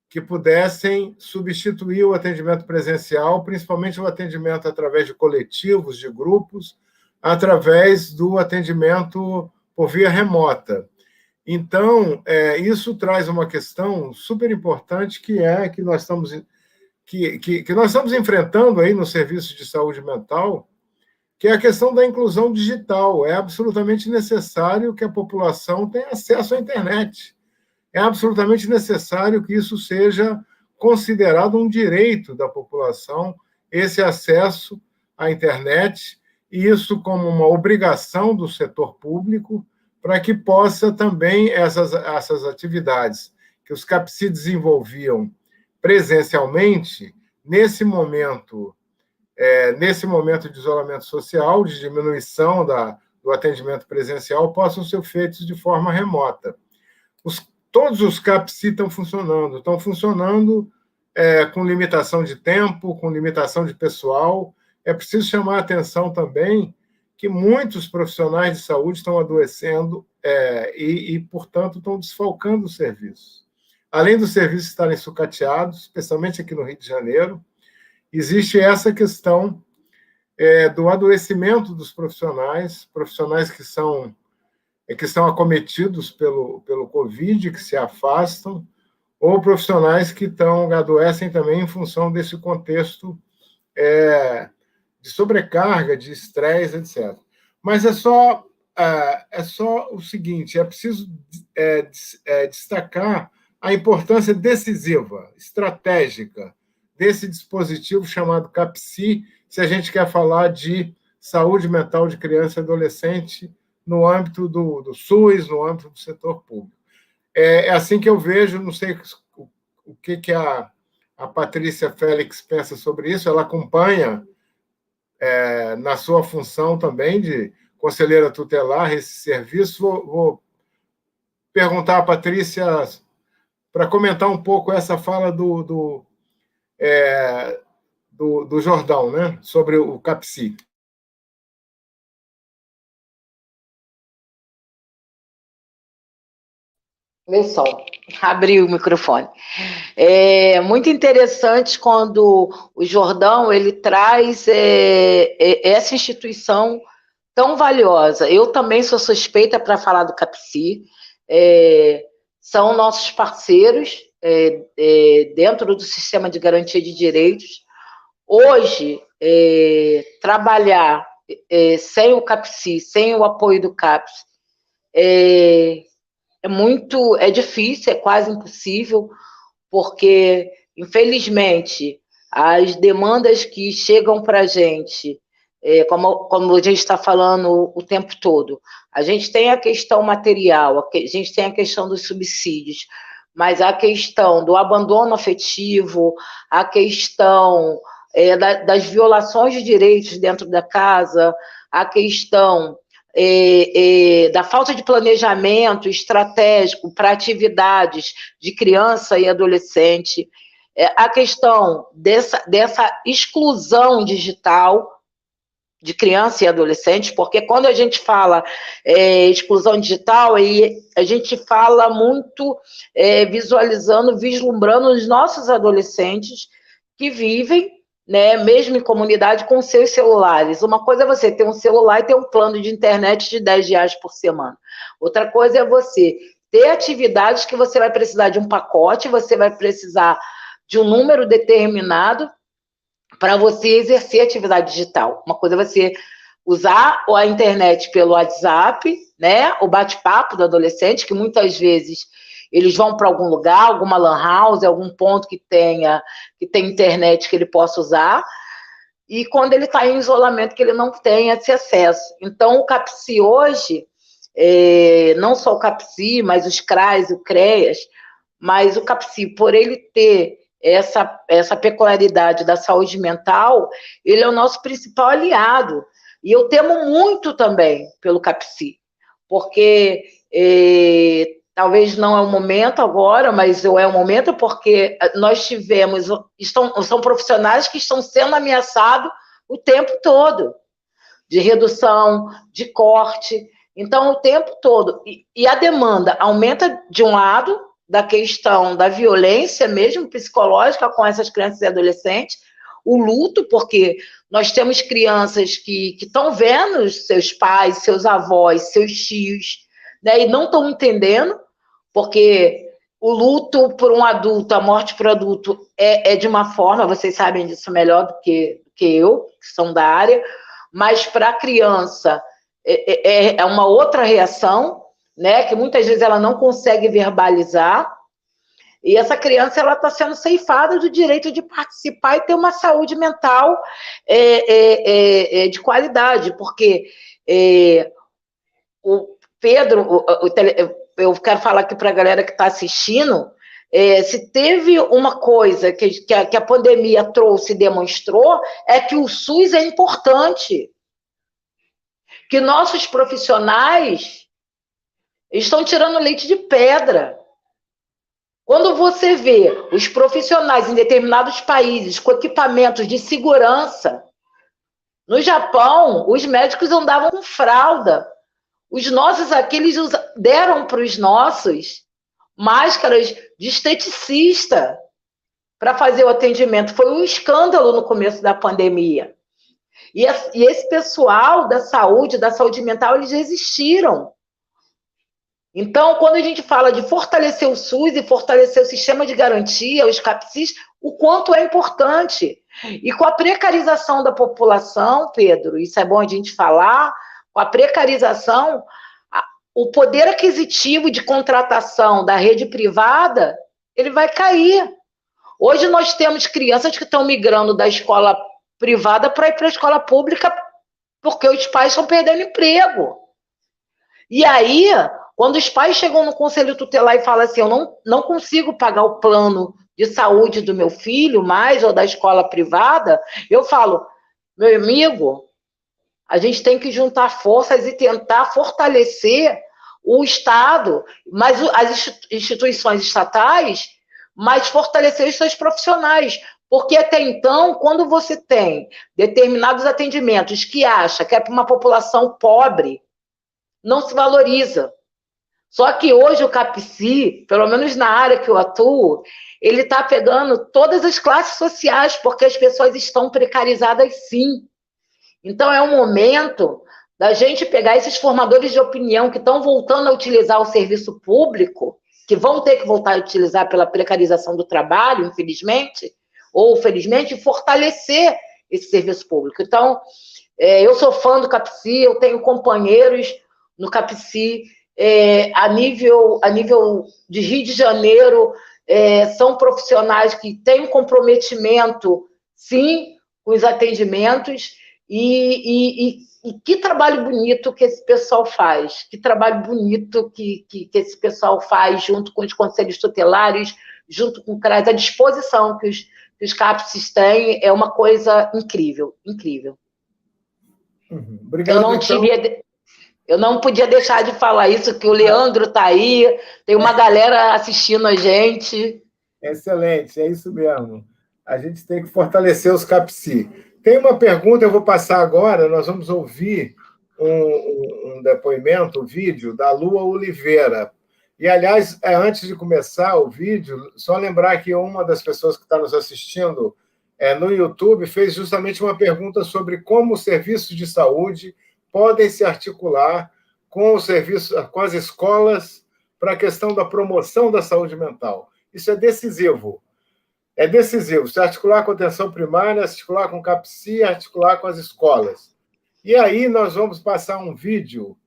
que pudessem substituir o atendimento presencial, principalmente o atendimento através de coletivos, de grupos, através do atendimento por via remota. Então, isso traz uma questão super importante, que é que nós estamos enfrentando aí no serviço de saúde mental, que é a questão da inclusão digital. É absolutamente necessário que a população tenha acesso à internet. É absolutamente necessário que isso seja considerado um direito da população, esse acesso à internet, e isso como uma obrigação do setor público, para que possa também essas atividades que os CAPCI desenvolviam presencialmente, nesse momento de isolamento social, de diminuição do atendimento presencial, possam ser feitos de forma remota. Todos os CAPCI estão funcionando com limitação de tempo, com limitação de pessoal. É preciso chamar a atenção também que muitos profissionais de saúde estão adoecendo e, portanto, estão desfalcando o serviço. Além dos serviços estarem sucateados, especialmente aqui no Rio de Janeiro, existe essa questão do adoecimento dos profissionais que estão acometidos pelo Covid, que se afastam, ou profissionais que adoecem também em função desse contexto de sobrecarga, de estresse, etc. Mas é só o seguinte: é preciso destacar a importância decisiva, estratégica, desse dispositivo chamado CAPCI, se a gente quer falar de saúde mental de criança e adolescente no âmbito do SUS, no âmbito do setor público. É assim que eu vejo. Não sei o que a a Patrícia Félix pensa sobre isso, ela acompanha, na sua função também de conselheira tutelar, esse serviço. Vou perguntar à Patrícia para comentar um pouco essa fala do Jordão, né, sobre o CAPCI. Meu som, abri o microfone. É muito interessante quando o Jordão ele traz essa instituição tão valiosa. Eu também sou suspeita para falar do CAPCI, são nossos parceiros dentro do sistema de garantia de direitos. Hoje, trabalhar sem o CAPCI, sem o apoio do CAPS, é difícil, é quase impossível, porque, infelizmente, as demandas que chegam para a gente, como a gente está falando o tempo todo, a gente tem a questão material, a gente tem a questão dos subsídios, mas a questão do abandono afetivo, a questão das violações de direitos dentro da casa, a questão da falta de planejamento estratégico para atividades de criança e adolescente, a questão dessa exclusão digital de criança e adolescente, porque quando a gente fala exclusão digital, a gente fala muito visualizando, vislumbrando os nossos adolescentes que vivem, né, mesmo em comunidade, com seus celulares. Uma coisa é você ter um celular e ter um plano de internet de R$10 por semana. Outra coisa é você ter atividades que você vai precisar de um pacote, você vai precisar de um número determinado para você exercer atividade digital. Uma coisa é você usar a internet pelo WhatsApp, né, o bate-papo do adolescente, que muitas vezes eles vão para algum lugar, alguma lan house, algum ponto que tem internet que ele possa usar, e quando ele está em isolamento, que ele não tem esse acesso. Então, o CAPCI hoje, não só o CAPCI, mas os CRAs, o CREAS, mas o CAPCI, por ele ter essa peculiaridade da saúde mental, ele é o nosso principal aliado. E eu temo muito também pelo CAPCI, porque talvez não é o momento agora, mas é o momento porque nós são profissionais que estão sendo ameaçados o tempo todo, de redução, de corte, então o tempo todo. E a demanda aumenta de um lado, da questão da violência mesmo psicológica com essas crianças e adolescentes, o luto, porque nós temos crianças que estão vendo seus pais, seus avós, seus tios, né, e não estão entendendo, porque o luto por um adulto, a morte por adulto é de uma forma, vocês sabem disso melhor do que eu, que são da área, mas para a criança é uma outra reação, né, que muitas vezes ela não consegue verbalizar, e essa criança ela está sendo ceifada do direito de participar e ter uma saúde mental de qualidade, porque o Pedro, eu quero falar aqui para a galera que está assistindo, se teve uma coisa que a pandemia trouxe e demonstrou, é que o SUS é importante, que nossos profissionais estão tirando leite de pedra. Quando você vê os profissionais em determinados países com equipamentos de segurança, no Japão, os médicos andavam com fralda. Os nossos aqui, eles deram para os nossos máscaras de esteticista para fazer o atendimento. Foi um escândalo no começo da pandemia. E esse pessoal da saúde mental, eles resistiram. Então, quando a gente fala de fortalecer o SUS e fortalecer o sistema de garantia, os CAPCIs, o quanto é importante. E com a precarização da população, Pedro, isso é bom a gente falar, com a precarização, o poder aquisitivo de contratação da rede privada, ele vai cair. Hoje nós temos crianças que estão migrando da escola privada para ir para a escola pública porque os pais estão perdendo emprego. E aí, quando os pais chegam no conselho tutelar e falam assim, eu não consigo pagar o plano de saúde do meu filho, mais, ou da escola privada, eu falo, meu amigo, a gente tem que juntar forças e tentar fortalecer o Estado, mas as instituições estatais, mas fortalecer os seus profissionais. Porque até então, quando você tem determinados atendimentos que acha que é para uma população pobre, não se valoriza. Só que hoje o CAPSI, pelo menos na área que eu atuo, ele está pegando todas as classes sociais, porque as pessoas estão precarizadas sim. Então é um momento da gente pegar esses formadores de opinião que estão voltando a utilizar o serviço público, que vão ter que voltar a utilizar pela precarização do trabalho, infelizmente, ou felizmente, e fortalecer esse serviço público. Então, eu sou fã do CAPSI, eu tenho companheiros no CAPSI, a nível de Rio de Janeiro, são profissionais que têm um comprometimento, sim, com os atendimentos, e que trabalho bonito que esse pessoal faz, que trabalho bonito que esse pessoal faz junto com os conselhos tutelares, junto com o CRAS, a disposição que os CAPSIs têm é uma coisa incrível, incrível. Obrigado, Eu não podia deixar de falar isso, que o Leandro está aí, tem uma galera assistindo a gente. Excelente, é isso mesmo. A gente tem que fortalecer os CAPSI. Tem uma pergunta, eu vou passar agora, nós vamos ouvir um depoimento, um vídeo da Lua Oliveira. E, aliás, antes de começar o vídeo, só lembrar que uma das pessoas que está nos assistindo no YouTube fez justamente uma pergunta sobre como os serviços de saúde podem se articular com os serviços, com as escolas para a questão da promoção da saúde mental. Isso é decisivo. É decisivo. Se articular com a atenção primária, articular com o CAPSI, articular com as escolas. E aí nós vamos passar um vídeo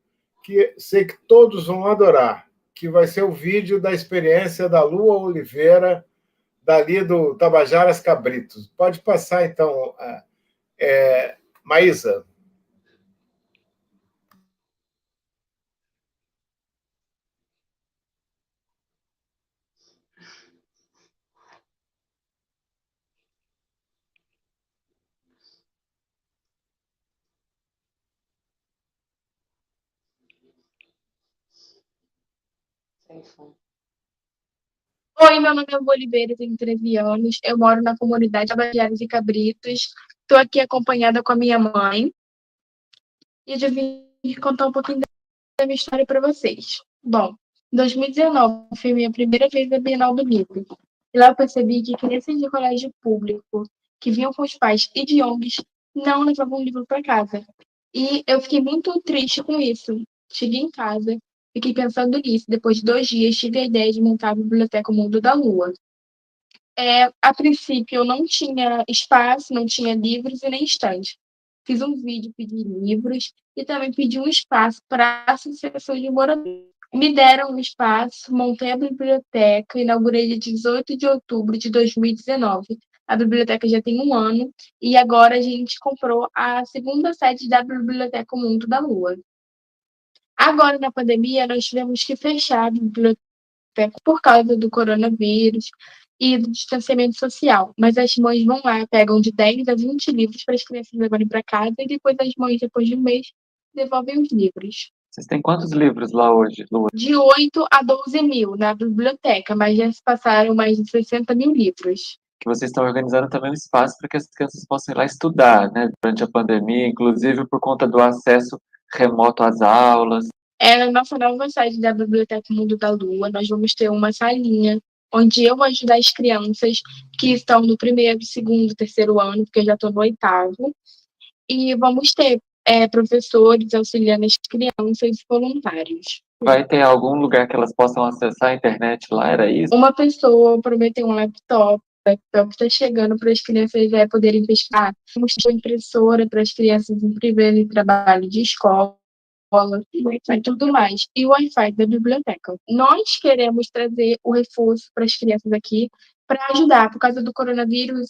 que sei que todos vão adorar, que vai ser o vídeo da experiência da Lua Oliveira, dali do Tabajaras Cabritos. Pode passar, então, Maísa. Oi, meu nome é Lua Oliveira, tenho 13 anos, eu moro na comunidade Tabajaras e Cabritos, estou aqui acompanhada com a minha mãe e eu vim contar um pouquinho da minha história para vocês. Bom, em 2019 foi minha primeira vez na Bienal do Livro, e lá eu percebi que crianças de colégio público que vinham com os pais e de ONGs não levavam livro para casa. E eu fiquei muito triste com isso. Cheguei em casa, fiquei pensando nisso. Depois de 2 dias, tive a ideia de montar a Biblioteca Mundo da Lua. A princípio, eu não tinha espaço, não tinha livros e nem estante. Fiz um vídeo, pedi livros e também pedi um espaço para a associação de moradores. Me deram um espaço, montei a biblioteca, inaugurei dia 18 de outubro de 2019. A biblioteca já tem 1 ano e agora a gente comprou a segunda sede da Biblioteca Mundo da Lua. Agora, na pandemia, nós tivemos que fechar a biblioteca por causa do coronavírus e do distanciamento social. Mas as mães vão lá, pegam de 10 a 20 livros para as crianças levarem para casa e depois as mães, depois de um mês, devolvem os livros. Vocês têm quantos livros lá hoje, Lua? De 8 a 12 mil na biblioteca, mas já se passaram mais de 60 mil livros. Que vocês estão organizando também um espaço para que as crianças possam ir lá estudar, né? Durante a pandemia, inclusive por conta do acesso remoto às aulas. Na nossa nova sede da Biblioteca Mundo da Lua, nós vamos ter uma salinha onde eu vou ajudar as crianças que estão no 1º, 2º, 3º ano, porque eu já estou no 8º, e vamos ter professores auxiliando as crianças e voluntários. Vai ter algum lugar que elas possam acessar a internet lá, era isso? Uma pessoa prometeu um laptop, o laptop está chegando para as crianças poderem pesquisar. Temos uma impressora para as crianças imprimir trabalho de escola, e tudo mais. E o Wi-Fi da biblioteca. Nós queremos trazer o reforço para as crianças aqui para ajudar. Por causa do coronavírus,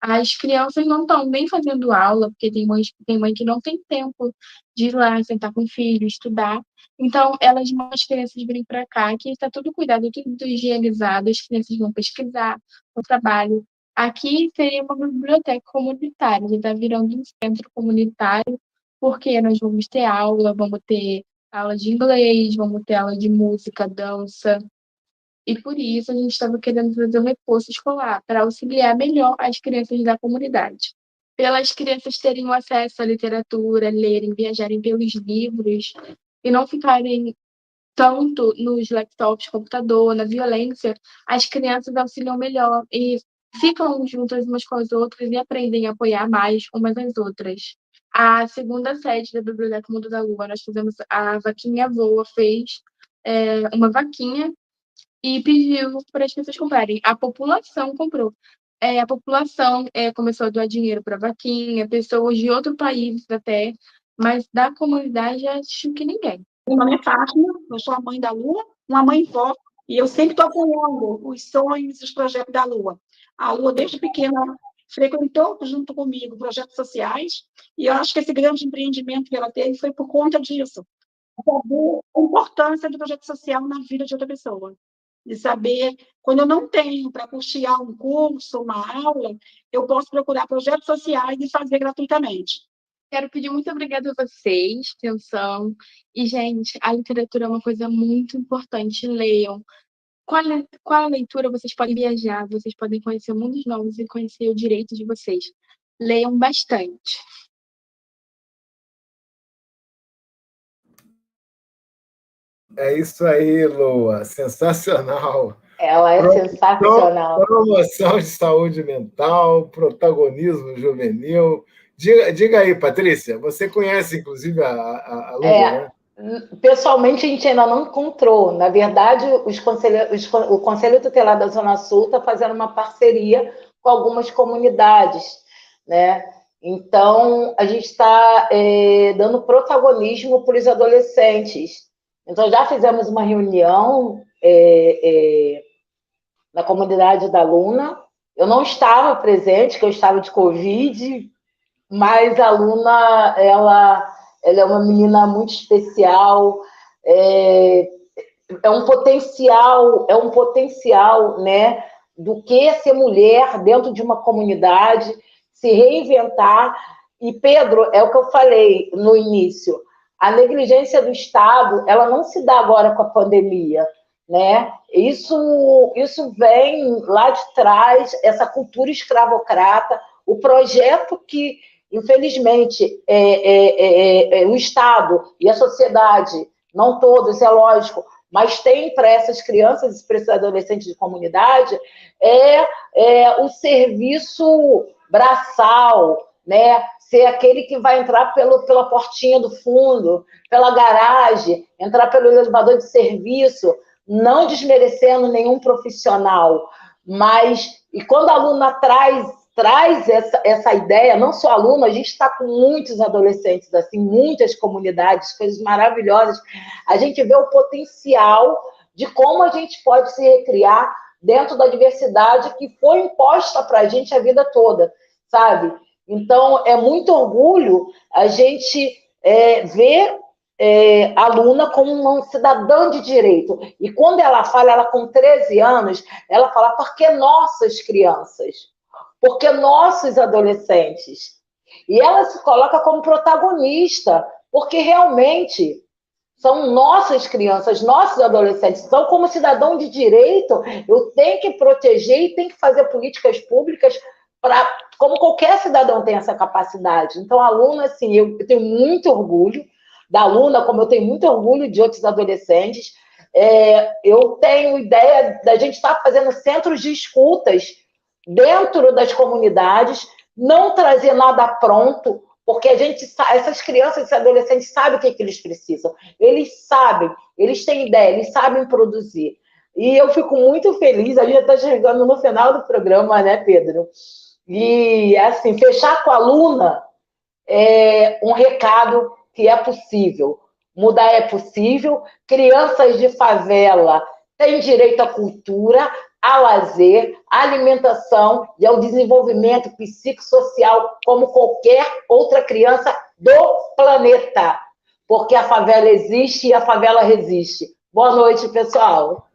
As crianças não estão nem fazendo aula, porque tem mãe que não tem tempo de ir lá, sentar com o filho, estudar. Então, elas mandam as crianças virem para cá, que está tudo cuidado, tudo higienizado, as crianças vão pesquisar o trabalho. Aqui seria uma biblioteca comunitária, já está virando um centro comunitário, porque nós vamos ter aula, vamos ter aula de inglês, vamos ter aula de música, dança, e por isso a gente estava querendo fazer um reforço escolar para auxiliar melhor as crianças da comunidade. Pelas crianças terem o acesso à literatura, lerem, viajarem pelos livros e não ficarem tanto nos laptops, computador, na violência, as crianças auxiliam melhor e ficam juntas umas com as outras e aprendem a apoiar mais umas às outras. A segunda sede da Biblioteca Mundo da Lua, nós fizemos a Vaquinha Voa, fez uma vaquinha e pediu para as pessoas comprarem. A população comprou. A população começou a doar dinheiro para a vaquinha, pessoas de outro país até, mas da comunidade acho que ninguém. Meu nome é Fátima, eu sou a mãe da Lua, uma mãe vó, e eu sempre estou apoiando os sonhos e os projetos da Lua. A Lua, desde pequena, frequentou junto comigo projetos sociais, e eu acho que esse grande empreendimento que ela teve foi por conta disso. Saber a importância do projeto social na vida de outra pessoa. De saber, quando eu não tenho para custear um curso, uma aula, eu posso procurar projetos sociais e fazer gratuitamente. Quero pedir muito obrigada a vocês, atenção. E, gente, a literatura é uma coisa muito importante. Leiam. Com a leitura, vocês podem viajar, vocês podem conhecer mundos novos e conhecer o direito de vocês. Leiam bastante. É isso aí, Lua. Sensacional. Ela é sensacional. Promoção de saúde mental, protagonismo juvenil. Diga aí, Patrícia, você conhece, inclusive, a Lua, né? Pessoalmente, a gente ainda não encontrou. Na verdade, o Conselho Tutelar da Zona Sul está fazendo uma parceria com algumas comunidades, né? Então, a gente está dando protagonismo para os adolescentes. Então, já fizemos uma reunião na comunidade da Luna. Eu não estava presente, porque eu estava de Covid, mas a Luna, ela é uma menina muito especial, é um potencial, né, do que ser mulher dentro de uma comunidade, se reinventar. E, Pedro, é o que eu falei no início, a negligência do Estado, ela não se dá agora com a pandemia, né? Isso vem lá de trás, essa cultura escravocrata, o projeto que, infelizmente, o Estado e a sociedade, não todos, é lógico, mas tem para essas crianças e para esses adolescentes de comunidade, o serviço braçal, né? Ser aquele que vai entrar pela portinha do fundo, pela garagem, entrar pelo elevador de serviço, não desmerecendo nenhum profissional, mas, e quando a aluna traz essa ideia, não só aluna, a gente está com muitos adolescentes, assim, muitas comunidades, coisas maravilhosas, a gente vê o potencial de como a gente pode se recriar dentro da diversidade que foi imposta para a gente a vida toda, sabe? Então, é muito orgulho a gente ver a Luna como uma cidadã de direito. E quando ela fala, ela com 13 anos, ela fala, porque nossas crianças, porque nossos adolescentes. E ela se coloca como protagonista, porque realmente são nossas crianças, nossos adolescentes. Então, como cidadão de direito, eu tenho que proteger e tenho que fazer políticas públicas como qualquer cidadão tem essa capacidade. Então, a Luna, assim, eu tenho muito orgulho da Luna, como eu tenho muito orgulho de outros adolescentes. Eu tenho ideia da gente estar fazendo centros de escutas dentro das comunidades, não trazer nada pronto, porque essas crianças, esses adolescentes sabem o que eles precisam. Eles sabem, eles têm ideia, eles sabem produzir. E eu fico muito feliz, a gente já está chegando no final do programa, né, Pedro? E, assim, fechar com a Luna é um recado que é possível. Mudar é possível. Crianças de favela têm direito à cultura, a lazer, à alimentação e ao desenvolvimento psicossocial como qualquer outra criança do planeta. Porque a favela existe e a favela resiste. Boa noite, pessoal.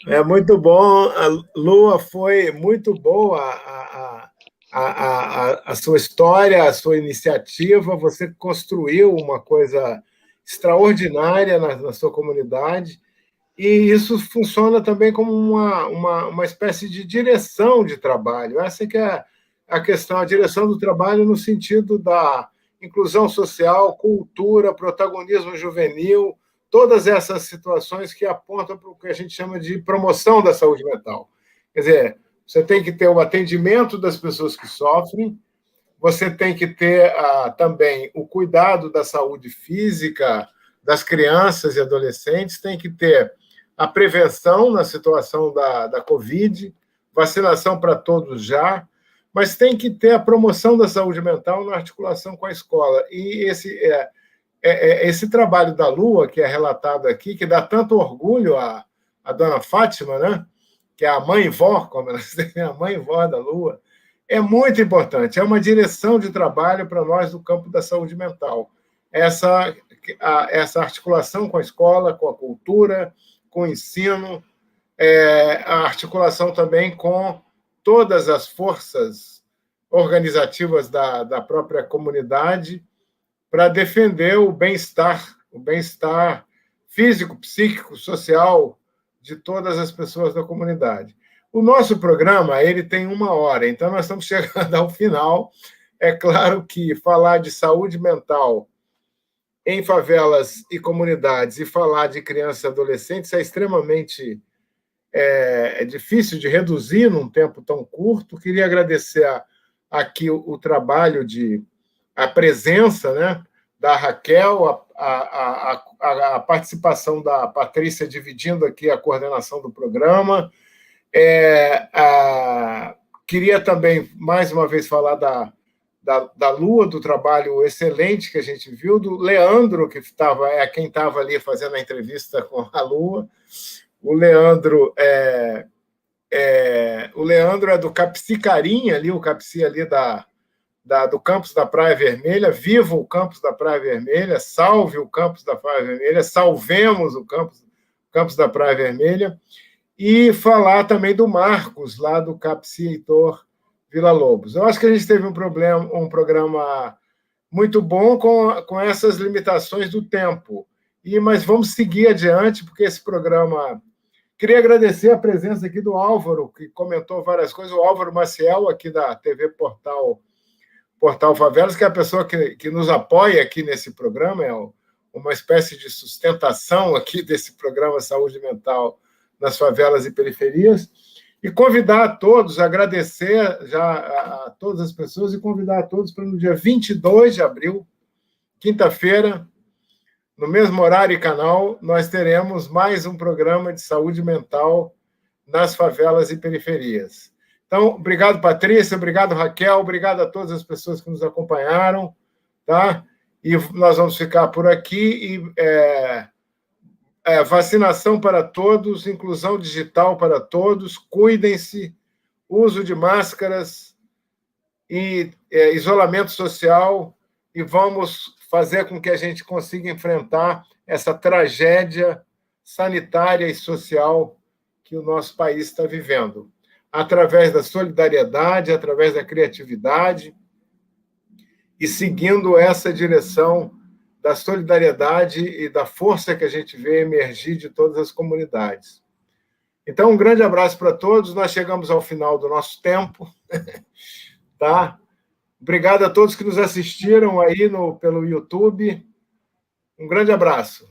É muito bom, a Lua, foi muito boa a sua história, a sua iniciativa, você construiu uma coisa extraordinária na sua comunidade, e isso funciona também como uma espécie de direção de trabalho. Essa que é a questão, a direção do trabalho no sentido da inclusão social, cultura, protagonismo juvenil, todas essas situações que apontam para o que a gente chama de promoção da saúde mental. Quer dizer, você tem que ter o atendimento das pessoas que sofrem, você tem que ter também o cuidado da saúde física das crianças e adolescentes, tem que ter a prevenção na situação da Covid, vacinação para todos já, mas tem que ter a promoção da saúde mental na articulação com a escola. E esse trabalho da Lua, que é relatado aqui, que dá tanto orgulho à dona Fátima, né? Que é a mãe-vó, como ela diz, a mãe-vó da Lua, é muito importante. É uma direção de trabalho para nós do campo da saúde mental. Essa articulação com a escola, com a cultura, com o ensino, a articulação também com todas as forças organizativas da própria comunidade, para defender o bem-estar físico, psíquico, social de todas as pessoas da comunidade. O nosso programa, ele tem 1 hora, então nós estamos chegando ao final. É claro que falar de saúde mental em favelas e comunidades e falar de crianças e adolescentes é extremamente difícil de reduzir num tempo tão curto. Queria agradecer aqui o trabalho a presença, né, da Raquel, a participação da Patrícia dividindo aqui a coordenação do programa. Queria também, mais uma vez, falar da Lua, do trabalho excelente que a gente viu, do Leandro, que quem estava ali fazendo a entrevista com a Lua. O Leandro é do Capci Carinha, ali, o Capci ali do campus da Praia Vermelha. Viva o campus da Praia Vermelha, salve o campus da Praia Vermelha, salvemos o campus da Praia Vermelha. E falar também do Marcos, lá do Capci Heitor Villa-Lobos. Eu acho que a gente teve um programa muito bom com essas limitações do tempo. Mas vamos seguir adiante, porque esse programa... Queria agradecer a presença aqui do Álvaro, que comentou várias coisas, o Álvaro Maciel, aqui da TV Portal Favelas, que é a pessoa que nos apoia aqui nesse programa, é uma espécie de sustentação aqui desse programa Saúde Mental nas favelas e periferias, e convidar a todos, agradecer já a todas as pessoas e convidar a todos para no dia 22 de abril, quinta-feira, no mesmo horário e canal, nós teremos mais um programa de saúde mental nas favelas e periferias. Então, obrigado, Patrícia, obrigado, Raquel, obrigado a todas as pessoas que nos acompanharam, tá? E nós vamos ficar por aqui. Vacinação para todos, inclusão digital para todos, cuidem-se, uso de máscaras e isolamento social, e vamos fazer com que a gente consiga enfrentar essa tragédia sanitária e social que o nosso país está vivendo, através da solidariedade, através da criatividade, e seguindo essa direção da solidariedade e da força que a gente vê emergir de todas as comunidades. Então, um grande abraço para todos. Nós chegamos ao final do nosso tempo. Tá? Obrigado a todos que nos assistiram aí pelo YouTube. Um grande abraço.